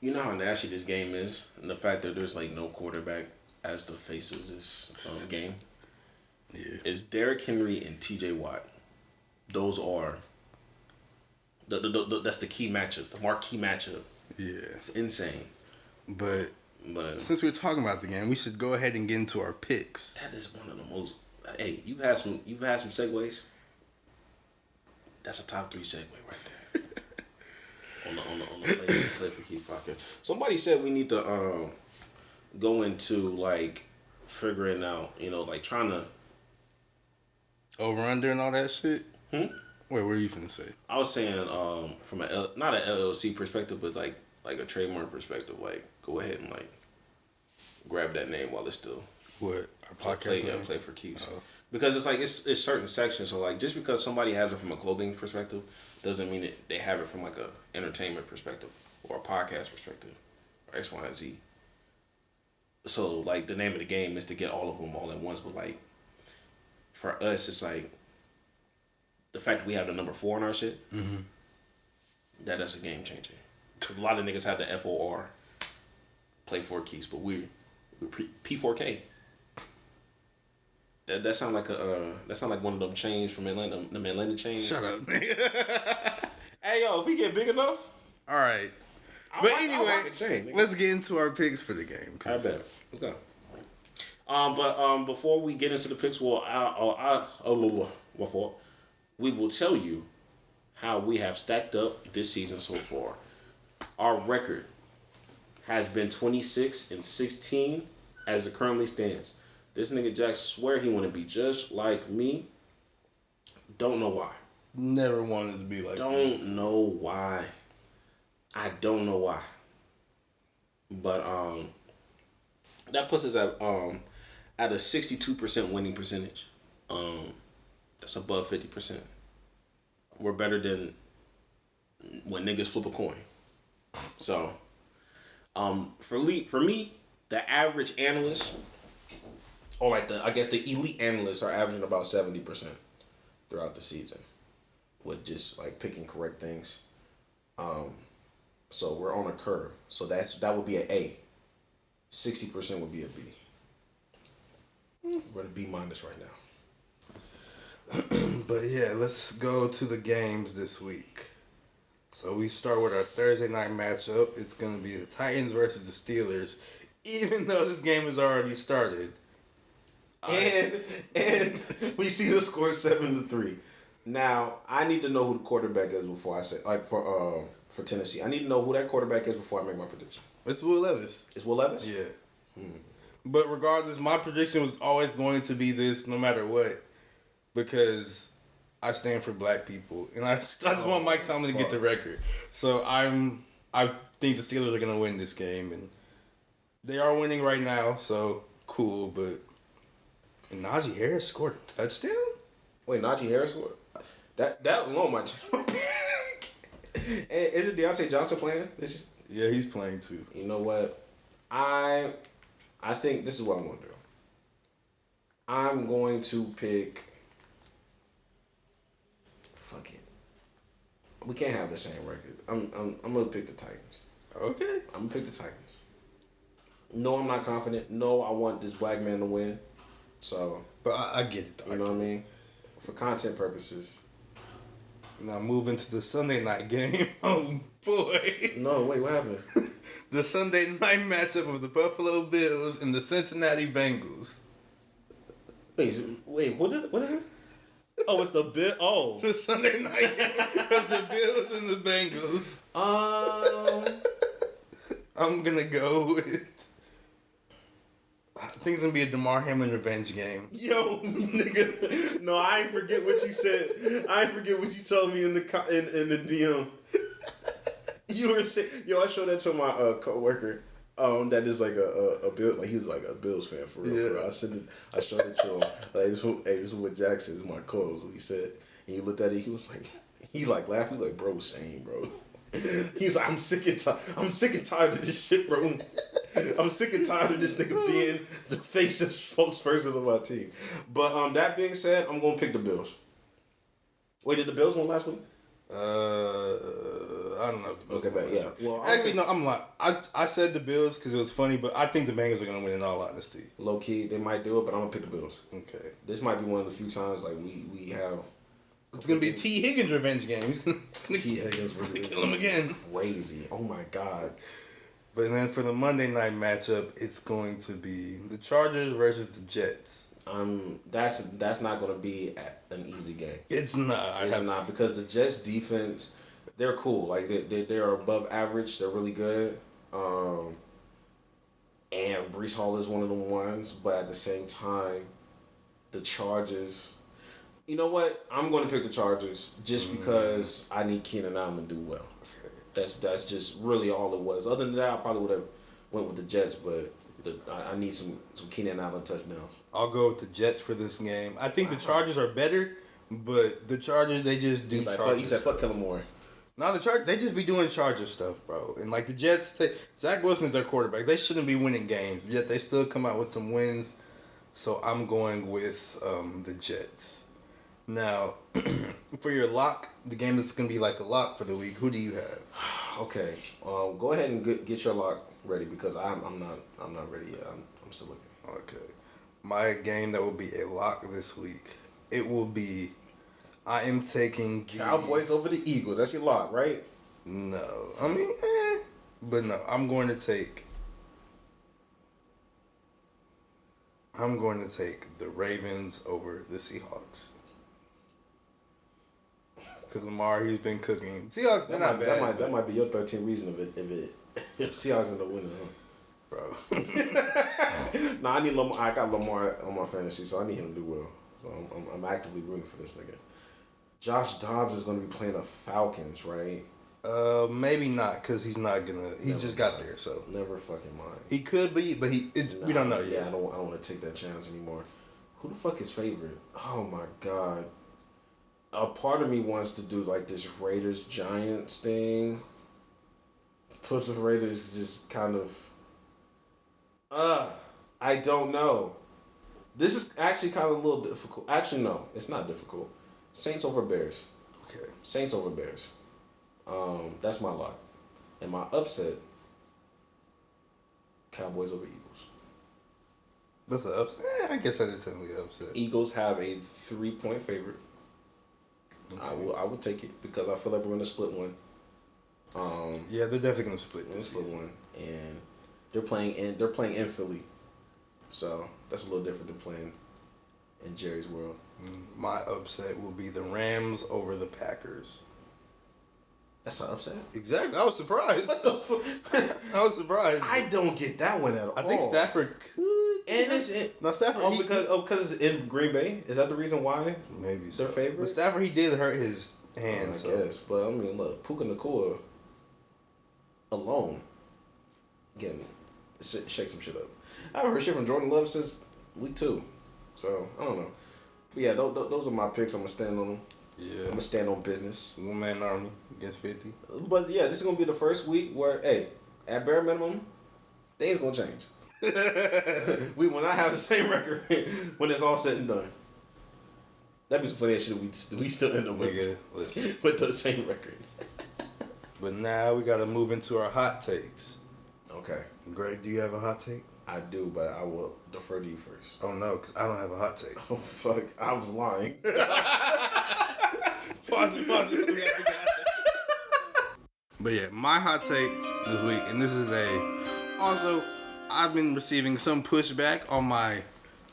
Speaker 1: You know how nasty this game is, and the fact that there's like no quarterback as the faces this game.
Speaker 2: Yeah.
Speaker 1: Is Derrick Henry and T.J. Watt. Those are. That's the key matchup, the marquee matchup. Yeah, it's insane.
Speaker 2: But since we're talking about the game, we should go ahead and get into our picks.
Speaker 1: That is one of the most. Hey, you've had some segues. That's a top 3 segue right there. on the play for Keith podcast. Somebody said we need to go into like figuring out, like trying to
Speaker 2: over under and all that shit. Wait, what are you finna say?
Speaker 1: I was saying from not an LLC perspective, but like a trademark perspective. Like, go ahead and like grab that name while it's still
Speaker 2: what our podcast name?
Speaker 1: Play for Keeps. Because it's like it's certain sections. So like just because somebody has it from a clothing perspective doesn't mean that they have it from like a entertainment perspective or a podcast perspective or X, Y, and Z. So like the name of the game is to get all of them all at once. But like for us, it's like the fact that we have the number 4 in our shit. Mm-hmm. That's a game changer. A lot of niggas have the FOR, play for keys, but we're P4K. That sound like one of them chains from Atlanta, the Atlanta chains.
Speaker 2: Shut up.
Speaker 1: Hey yo, if we get big enough.
Speaker 2: All right. But anyway, let's get into our picks for the game.
Speaker 1: I bet. Let's go. But before we get into the picks, we will tell you how we have stacked up this season so far. Our record has been 26-16 as it currently stands. This nigga Jack swear he want to be just like me. Don't know why.
Speaker 2: Never wanted to be like
Speaker 1: Don't know why. I don't know why. But that puts us at a 62% winning percentage. That's above 50%. We're better than when niggas flip a coin. So, for me, the average analyst, or like the elite analysts are averaging about 70% throughout the season, with just like picking correct things. So we're on a curve. So that would be an A. 60% would be a B. We're at a B- right now.
Speaker 2: But yeah, let's go to the games this week. So we start with our Thursday night matchup. It's going to be the Titans versus the Steelers, even though this game has already started.
Speaker 1: And we see the score 7-3. Now, I need to know who the quarterback is before I say, like for Tennessee. I need to know who that quarterback is before I make my prediction.
Speaker 2: It's Will Levis.
Speaker 1: It's Will Levis?
Speaker 2: Yeah. But regardless, my prediction was always going to be this no matter what, because I stand for black people, and I just want Mike Tomlin to get the record. So I think the Steelers are gonna win this game, and they are winning right now. So cool, but and Najee Harris scored a touchdown.
Speaker 1: Wait, Najee Harris scored? That alone might change my pick. Is it Deontay Johnson playing?
Speaker 2: Yeah, he's playing too.
Speaker 4: You know what? I think this is what I'm gonna do. I'm going to pick. Fuck it. We can't have the same record. I'm gonna pick the Titans.
Speaker 2: Okay.
Speaker 4: I'm gonna pick the Titans. No, I'm not confident. No, I want this black man to win. So,
Speaker 2: But I get it, though.
Speaker 4: you know what I mean? For content purposes.
Speaker 2: Now moving to the Sunday night game. Oh, boy.
Speaker 4: No, wait, what happened?
Speaker 2: The Sunday night matchup of the Buffalo Bills and the Cincinnati Bengals.
Speaker 4: Wait, what is it? Oh, it's the Bill. Oh,
Speaker 2: The Sunday night game of the Bills and the Bengals. I'm going to go with... I think it's going to be a DeMar Hamlin revenge game.
Speaker 4: yo, nigga. No, I ain't forget what you said. I ain't forget what you told me in the DM. You were saying, yo, I showed that to my coworker. That is like a Bill, like he was like a Bills fan for real.
Speaker 2: Yeah.
Speaker 4: For real. I showed it to him. Like this is what Jackson is my co-host. What he said, and he looked at it. He was like, he like laughed. He was like, bro, same, bro. He's like, I'm sick and tired of this shit, bro. I'm sick and tired of this nigga being the face and spokesperson of my team. But that being said, I'm gonna pick the Bills. Wait, did the Bills win last week?
Speaker 2: I don't know.
Speaker 4: Okay, but yeah. Well,
Speaker 2: Actually, no, I'm like, I said the Bills because it was funny, but I think the Bengals are going to win in all honesty.
Speaker 4: Low key, they might do it, but I'm gonna pick the Bills.
Speaker 2: Okay.
Speaker 4: This might be one of the few times like we have.
Speaker 2: It's going to be T. Higgins' revenge game. He's going
Speaker 4: T. Higgins
Speaker 2: to kill him again.
Speaker 4: Crazy. Oh my god.
Speaker 2: But then for the Monday night matchup, it's going to be the Chargers versus the Jets.
Speaker 4: That's not gonna be an easy game.
Speaker 2: It's not.
Speaker 4: It's not because the Jets defense, they're cool. Like they're above average. They're really good. And Breece Hall is one of the ones, but at the same time, the Chargers. You know what? I'm going to pick the Chargers just because I need Keenan Allen to do well.
Speaker 2: Okay.
Speaker 4: That's just really all it was. Other than that, I probably would have went with the Jets, but I need some Keenan Allen touchdowns.
Speaker 2: I'll go with the Jets for this game. I think the Chargers are better, but the Chargers, they just do Chargers.
Speaker 4: He said, fuck Kellen Moore.
Speaker 2: No, the Chargers, they just be doing Charger stuff, bro. And like the Jets, Zach Wilson's their quarterback. They shouldn't be winning games, yet they still come out with some wins. So I'm going with the Jets. Now, for your lock, the game that's going to be like a lock for the week, who do you have?
Speaker 4: Okay, go ahead and get your lock ready because I'm not ready yet. I'm still looking.
Speaker 2: Okay, my game that will be a lock this week, it will be. I am taking
Speaker 4: Cowboys over the Eagles. That's your lock, right?
Speaker 2: No, I mean, but no, I'm going to take the Ravens over the Seahawks. Because Lamar, he's been cooking. Seahawks, they're not bad.
Speaker 4: That might be your 13th reason if Seahawks end up winning,
Speaker 2: Bro.
Speaker 4: Nah, I need Lamar. I got Lamar on my fantasy, so I need him to do well. So I'm actively rooting for this nigga. Josh Dobbs is going to be playing the Falcons, right?
Speaker 2: Maybe not, because he's not gonna. He just got there, so
Speaker 4: never fucking mind.
Speaker 2: he could be, but we don't know yet.
Speaker 4: Yeah, I don't want to take that chance anymore. Who the fuck is favorite? Oh my god. A part of me wants to do like this Raiders Giants thing. Put the Raiders just kind of. I don't know. This is actually kind of a little difficult. Actually, no, it's not difficult. Saints over Bears.
Speaker 2: Okay.
Speaker 4: Saints over Bears. That's my lock. And my upset, Cowboys over Eagles.
Speaker 2: That's an upset. I guess that is technically an upset.
Speaker 4: Eagles have a 3-point favorite.
Speaker 2: Okay.
Speaker 4: I will take it because I feel like we're gonna split one.
Speaker 2: Yeah, they're definitely gonna split
Speaker 4: We're
Speaker 2: this
Speaker 4: split
Speaker 2: season.
Speaker 4: one, and they're playing in Philly, so that's a little different than playing in Jerry's world.
Speaker 2: My upset will be the Rams over the Packers.
Speaker 4: That's an upset.
Speaker 2: Exactly. I was surprised.
Speaker 4: What the fuck?
Speaker 2: I was surprised.
Speaker 4: I don't get that one at all.
Speaker 2: I think Stafford could.
Speaker 4: And it's it.
Speaker 2: No, Stafford.
Speaker 4: Because it's in Green Bay. Is that the reason why?
Speaker 2: Maybe
Speaker 4: their
Speaker 2: so.
Speaker 4: favorite.
Speaker 2: But Stafford, he did hurt his hand.
Speaker 4: I
Speaker 2: so.
Speaker 4: guess, but I mean, look, Puka Nacua alone, again, shake some shit up. I haven't heard shit from Jordan Love since week 2, so I don't know. But yeah, those are my picks. I'm gonna stand on them.
Speaker 2: Yeah.
Speaker 4: I'm gonna stand on business.
Speaker 2: 1-man army against 50.
Speaker 4: But yeah, this is gonna be the first week where, hey, at bare minimum, things gonna change. We will not have the same record when it's all said and done. That'd be some funny shit. We still end up
Speaker 2: Nigga, listen.
Speaker 4: with the same record.
Speaker 2: But now we gotta move into our hot takes.
Speaker 4: Okay,
Speaker 2: Greg, do you have a hot take?
Speaker 4: I do, but I will defer to you first.
Speaker 2: Oh no, because I don't have a hot take.
Speaker 4: Oh fuck, I was lying.
Speaker 2: Pause it. We have to But yeah, my hot take this week, and this is also, I've been receiving some pushback on my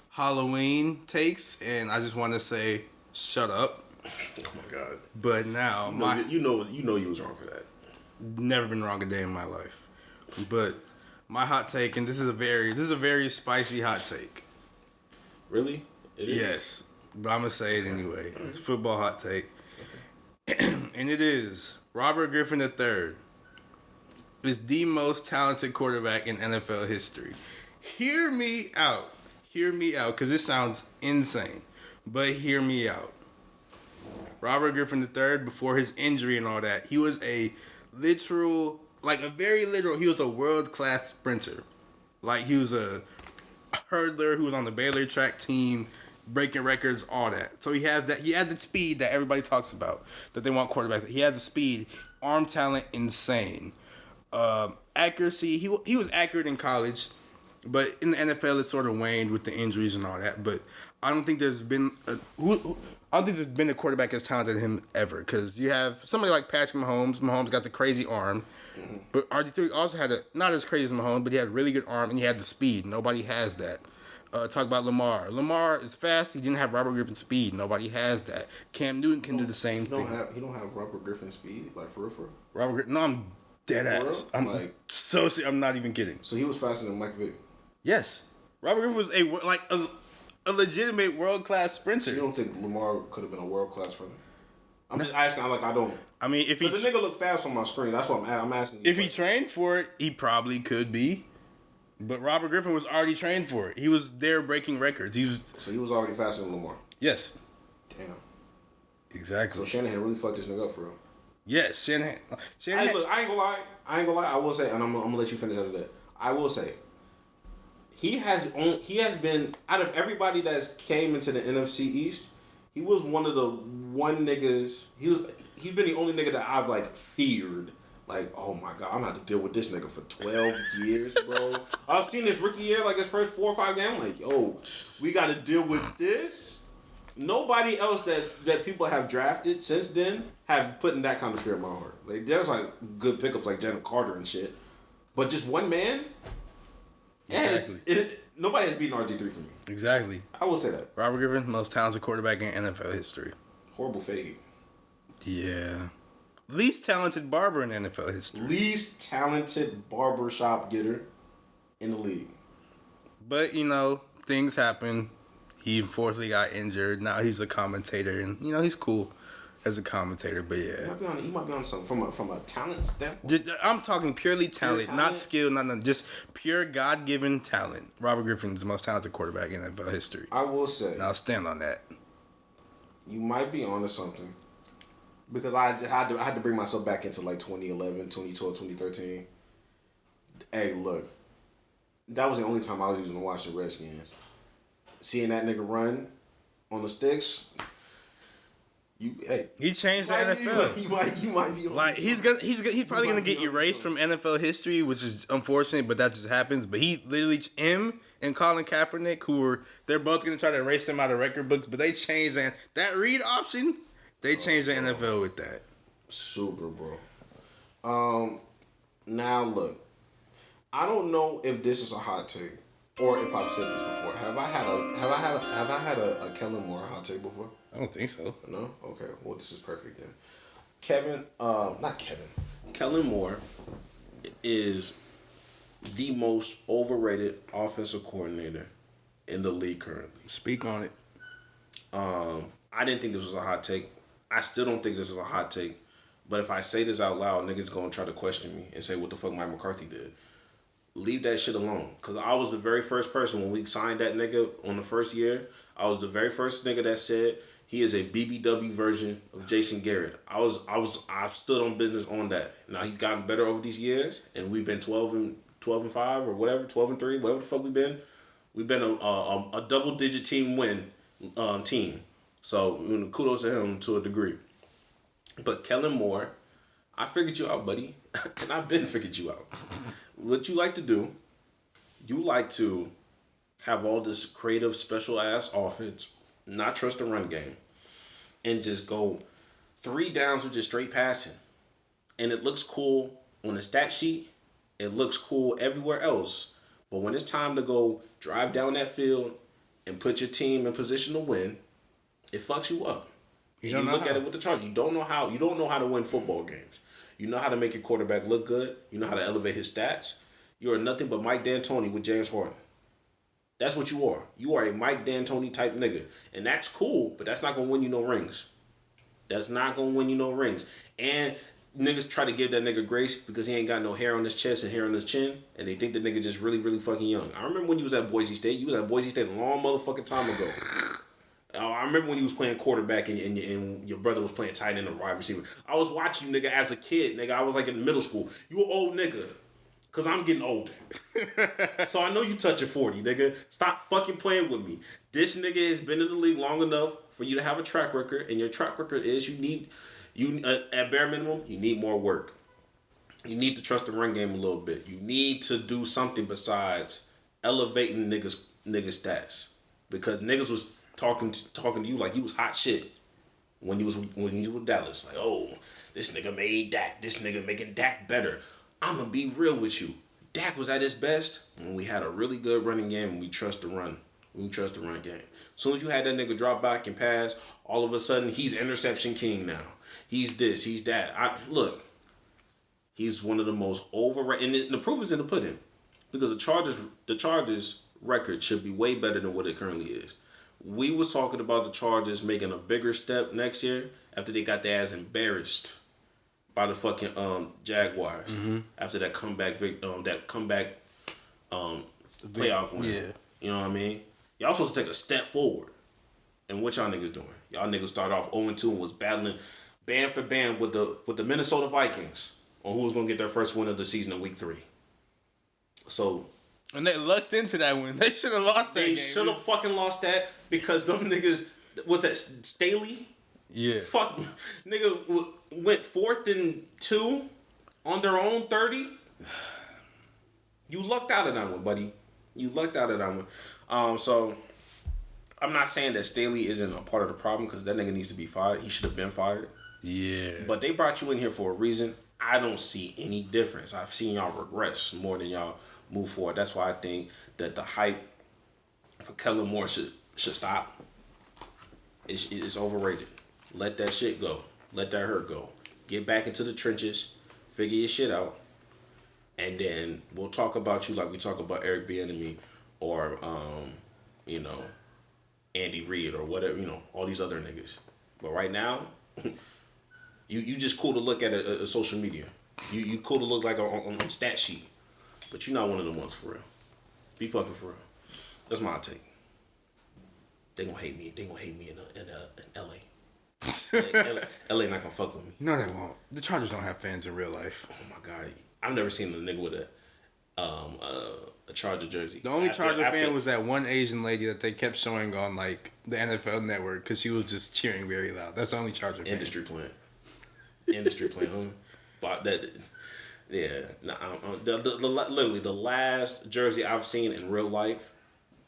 Speaker 2: Halloween takes, and I just want to say, shut up.
Speaker 1: Oh my god.
Speaker 2: But now,
Speaker 1: you know you was wrong for that.
Speaker 2: never been wrong a day in my life. But my hot take, and this is a very spicy hot take.
Speaker 1: Really? It is?
Speaker 2: Yes, but I'm gonna say it anyway. It's football hot take, and it is Robert Griffin III is the most talented quarterback in NFL history. Hear me out, because this sounds insane, but hear me out. Robert Griffin III, before his injury and all that, he was he was a world-class sprinter. Like, he was a hurdler who was on the Baylor track team, breaking records, all that. So he had the speed that everybody talks about, that they want quarterbacks. He has the speed, arm talent, insane. Accuracy, he was accurate in college, but in the NFL it sort of waned with the injuries and all that. But I don't think there's been a quarterback as talented as him ever, because you have somebody like Patrick Mahomes. Mahomes got the crazy arm, but RG3 also had not as crazy as Mahomes, but he had a really good arm and he had the speed. Nobody has that. Talk about Lamar. Lamar is fast. He didn't have Robert Griffin's speed. Nobody has that. Cam Newton can do the same thing.
Speaker 4: He don't have Robert Griffin's speed, like for real.
Speaker 2: Robert Griffin. No, I'm dead ass. I'm not even kidding.
Speaker 4: So he was faster than Mike Vick.
Speaker 2: Yes, Robert Griffin was a legitimate world class sprinter.
Speaker 4: So you don't think Lamar could have been a world class sprinter? I'm just asking. I don't.
Speaker 2: I mean, if
Speaker 4: the nigga look fast on my screen, that's what I'm asking.
Speaker 2: If he trained for it, he probably could be. But Robert Griffin was already trained for it. He was there breaking records.
Speaker 4: So he was already faster than Lamar.
Speaker 2: Yes.
Speaker 4: Damn.
Speaker 2: Exactly.
Speaker 4: So Shanahan really fucked this nigga up for real.
Speaker 2: Yes, Shanahan.
Speaker 4: Hey, look, I ain't gonna lie. I will say, and I'm gonna let you finish after that. I will say, he has been, out of everybody that's came into the NFC East, he was one of the niggas. He's been the only nigga that I've feared. Like, oh my god, I'm gonna have to deal with this nigga for 12 years, bro. I've seen this rookie year, his first 4 or 5 games. I'm like, yo, we gotta deal with this. Nobody else that people have drafted since then have put in that kind of fear in my heart. There's good pickups like Jalen Carter and shit, but just one man.
Speaker 2: Exactly.
Speaker 4: Nobody has beaten RG3 for me.
Speaker 2: Exactly.
Speaker 4: I will say that.
Speaker 2: Robert Griffin, most talented quarterback in NFL history.
Speaker 4: Horrible fade.
Speaker 2: Yeah. Least talented barber in NFL history.
Speaker 4: Least talented barbershop getter in the league.
Speaker 2: But, things happen. He unfortunately got injured. Now he's a commentator, and, he's cool as a commentator, but yeah.
Speaker 4: He might be on something from a talent standpoint.
Speaker 2: I'm talking purely talent, not skill, not just pure God-given talent. Robert Griffin's the most talented quarterback in NFL history.
Speaker 4: I will say.
Speaker 2: And I'll stand on that.
Speaker 4: You might be onto something. Because I had to bring myself back into 2011, 2012, 2013. Hey, look. That was the only time I was even watch the Redskins. Seeing that nigga run on the sticks.
Speaker 2: He changed the NFL.
Speaker 4: You might be
Speaker 2: he's probably gonna get erased from NFL history, which is unfortunate, but that just happens. But him and Colin Kaepernick, they're both gonna try to erase them out of record books, but they changed that read option. They changed the NFL with that.
Speaker 4: Super, bro. Now look, I don't know if this is a hot take or if I've said this before. Have I had a Kellen Moore hot take before?
Speaker 2: I don't think so.
Speaker 4: No? Okay. Well, this is perfect then.
Speaker 1: Kellen Moore is the most overrated offensive coordinator in the league currently.
Speaker 2: Speak on it.
Speaker 1: I didn't think this was a hot take. I still don't think this is a hot take. But if I say this out loud, niggas gonna try to question me and say what the fuck Mike McCarthy did. Leave that shit alone. Because I was the very first person when we signed that nigga on the first year. I was the very first nigga that said He is a BBW version of Jason Garrett. I've stood on business on that. Now he's gotten better over these years, and we've been 12-5 or whatever, 12-3, whatever the fuck we've been. We've been a double digit team win team. So kudos to him to a degree. But Kellen Moore, I figured you out, buddy, and I've been figured you out. What you like to do? You like to have all this creative, special ass offense, not trust the run game, and just go 3 downs with just straight passing. And it looks cool on the stat sheet. It looks cool everywhere else. But when it's time to go drive down that field and put your team in position to win, it fucks you up. You look at it with the Chargers. You don't know how to win football games. You know how to make your quarterback look good. You know how to elevate his stats. You are nothing but Mike D'Antoni with James Harden. That's what you are. You are a Mike D'Antoni type nigga. And that's cool, but that's not going to win you no rings. That's not going to win you no rings. And niggas try to give that nigga grace because he ain't got no hair on his chest and hair on his chin. And they think the nigga just really, really fucking young. I remember when you was at Boise State. You was at Boise State a long motherfucking time ago. I remember when you was playing quarterback and your brother was playing tight end or wide receiver. I was watching you, nigga, as a kid, nigga. I was like in middle school. You an old nigga. Because I'm getting older. So I know you touching 40, nigga. Stop fucking playing with me. This nigga has been in the league long enough for you to have a track record. And your track record is at bare minimum, you need more work. You need to trust the run game a little bit. You need to do something besides elevating niggas stats. Because niggas was talking to you like you was hot shit when you was with Dallas. Like, oh, this nigga made Dak. This nigga making Dak better. I'm going to be real with you. Dak was at his best when we had a really good running game and we trust the run. We trust the run game. As soon as you had that nigga drop back and pass, all of a sudden he's interception king now. He's this, he's that. Look, he's one of the most overrated. And the proof is in the pudding. Because the Chargers record should be way better than what it currently is. We was talking about the Chargers making a bigger step next year after they got their ass embarrassed by the fucking Jaguars after that comeback playoff win. Yeah. You know what I mean? Y'all supposed to take a step forward. And what y'all niggas doing? Y'all niggas started off 0-2 and was battling band for band with the Minnesota Vikings on who was gonna get their first win of the season in week 3. So
Speaker 2: and they lucked into that win. They should have lost that game. They
Speaker 1: should have fucking lost that because them niggas was that Staley?
Speaker 2: Yeah.
Speaker 1: Fuck, nigga went 4th and 2 on their own 30. You lucked out of that one, buddy. You lucked out of that one. So I'm not saying that Staley isn't a part of the problem because that nigga needs to be fired. He should have been fired.
Speaker 2: Yeah.
Speaker 1: But they brought you in here for a reason. I don't see any difference. I've seen y'all regress more than y'all move forward. That's why I think that the hype for Kellen Moore should stop. It's overrated. Let that shit go. Let that hurt go. Get back into the trenches. Figure your shit out. And then we'll talk about you like we talk about Eric Bieniemy or, Andy Reid or whatever, all these other niggas. But right now, you just cool to look at a social media. You cool to look like on stat sheet. But you're not one of them ones for real. Be fucking for real. That's my take. They gonna hate me. They gonna hate me in LA. LA not gonna fuck with me.
Speaker 2: No, they won't. The Chargers don't have fans in real life.
Speaker 1: Oh my god, I've never seen a nigga with a Charger jersey.
Speaker 2: The only Charger fan was that one Asian lady that they kept showing on like the NFL Network because she was just cheering very loud. That's the only Charger fan.
Speaker 1: Industry plant, huh? But that, yeah. Literally the last jersey I've seen in real life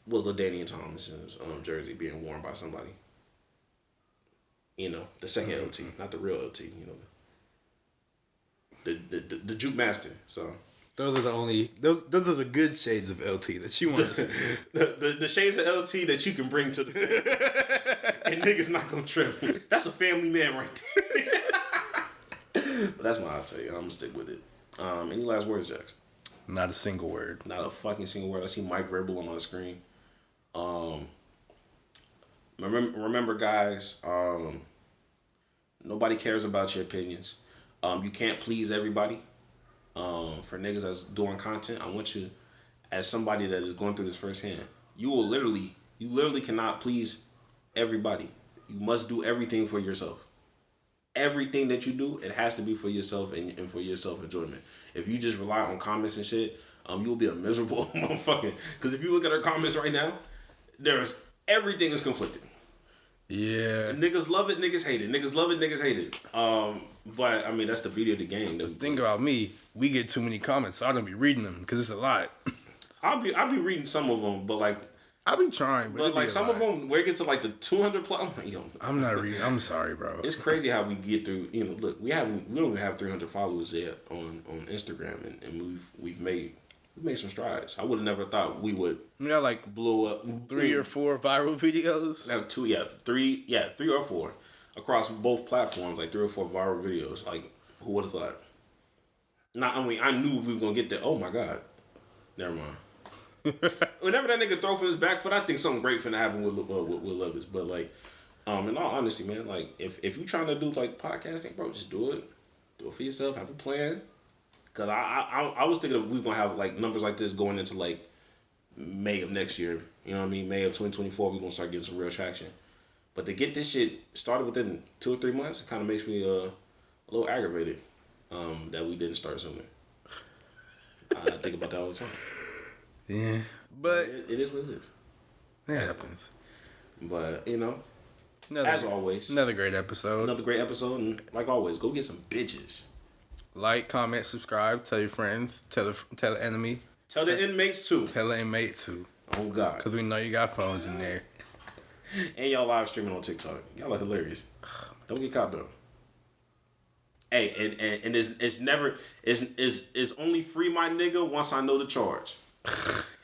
Speaker 1: was LaDainian Tomlinson's jersey being worn by somebody. The second LT, not the real LT. The Juke Master. So
Speaker 2: those are the only those are the good shades of LT that you want to see.
Speaker 1: the shades of LT that you can bring to the family. And niggas not gonna trip. That's a family man right there. But that's my hot take. I'm gonna stick with it. Any last words, Jax?
Speaker 2: Not a single word.
Speaker 1: Not a fucking single word. I see Mike Vrabel on my screen. Remember, guys. Nobody cares about your opinions. You can't please everybody. For niggas that's doing content, I want you, as somebody that is going through this firsthand, you literally cannot please everybody. You must do everything for yourself. Everything that you do, it has to be for yourself and for your self enjoyment. If you just rely on comments and shit, you will be a miserable motherfucker. Because if you look at our comments right now, everything is conflicting.
Speaker 2: Yeah.
Speaker 1: Niggas love it, niggas hate it. Niggas love it, niggas hate it. But I mean, that's the beauty of the game.
Speaker 2: The thing about me, we get too many comments, so I don't be reading them because it's a lot.
Speaker 1: I'll be reading some of them, but like
Speaker 2: I be trying, but
Speaker 1: like some of them, where it gets to like the 200 plus, I'm like, yo,
Speaker 2: I'm not reading. I'm sorry, bro.
Speaker 1: it's crazy how we get through. You know, look, we don't even have 300 followers yet on Instagram, and we've made some strides. I would have never thought we would.
Speaker 2: We got like
Speaker 1: blow up
Speaker 2: 3 or 4 viral videos.
Speaker 1: Have three or four across both platforms. Like 3 or 4 viral videos. Like who would have thought? Not I mean, I knew we were gonna get there. Oh my god, never mind. Whenever that nigga throw for his back foot, I think something great finna happen with Levis. But like, in all honesty, man, like if you trying to do like podcasting, bro, just do it. Do it for yourself. Have a plan. Cause I was thinking we was gonna have like numbers like this going into like May of next year. You know what I mean? May of 2024, we gonna start getting some real traction. But to get this shit started within 2 or 3 months, it kind of makes me a little aggravated that we didn't start sooner. I think about that all the time.
Speaker 2: Yeah, but
Speaker 1: it is what it is.
Speaker 2: It happens.
Speaker 1: But you know, as always,
Speaker 2: another great episode.
Speaker 1: And like always, go get some bitches.
Speaker 2: Like, comment, subscribe, tell your friends, tell the enemy,
Speaker 1: tell the inmates too.
Speaker 2: Tell the inmate too.
Speaker 1: Oh God,
Speaker 2: because we know you got phones in there.
Speaker 1: And y'all live streaming on TikTok. Y'all are hilarious. Don't get caught though. Hey, and it's only free my nigga once I know the charge.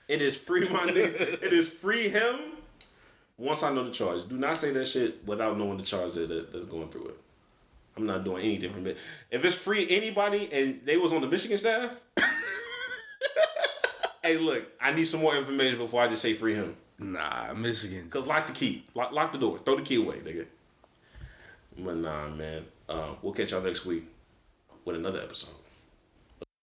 Speaker 1: It is free my nigga. It is free him once I know the charge. Do not say that shit without knowing the charge that's going through it. I'm not doing any different. But if it's free anybody and they was on the Michigan staff, hey, look, I need some more information before I just say free him.
Speaker 2: Nah, Michigan.
Speaker 1: Cause lock the key, lock the door, throw the key away, nigga. But nah, man. We'll catch y'all next week with another episode.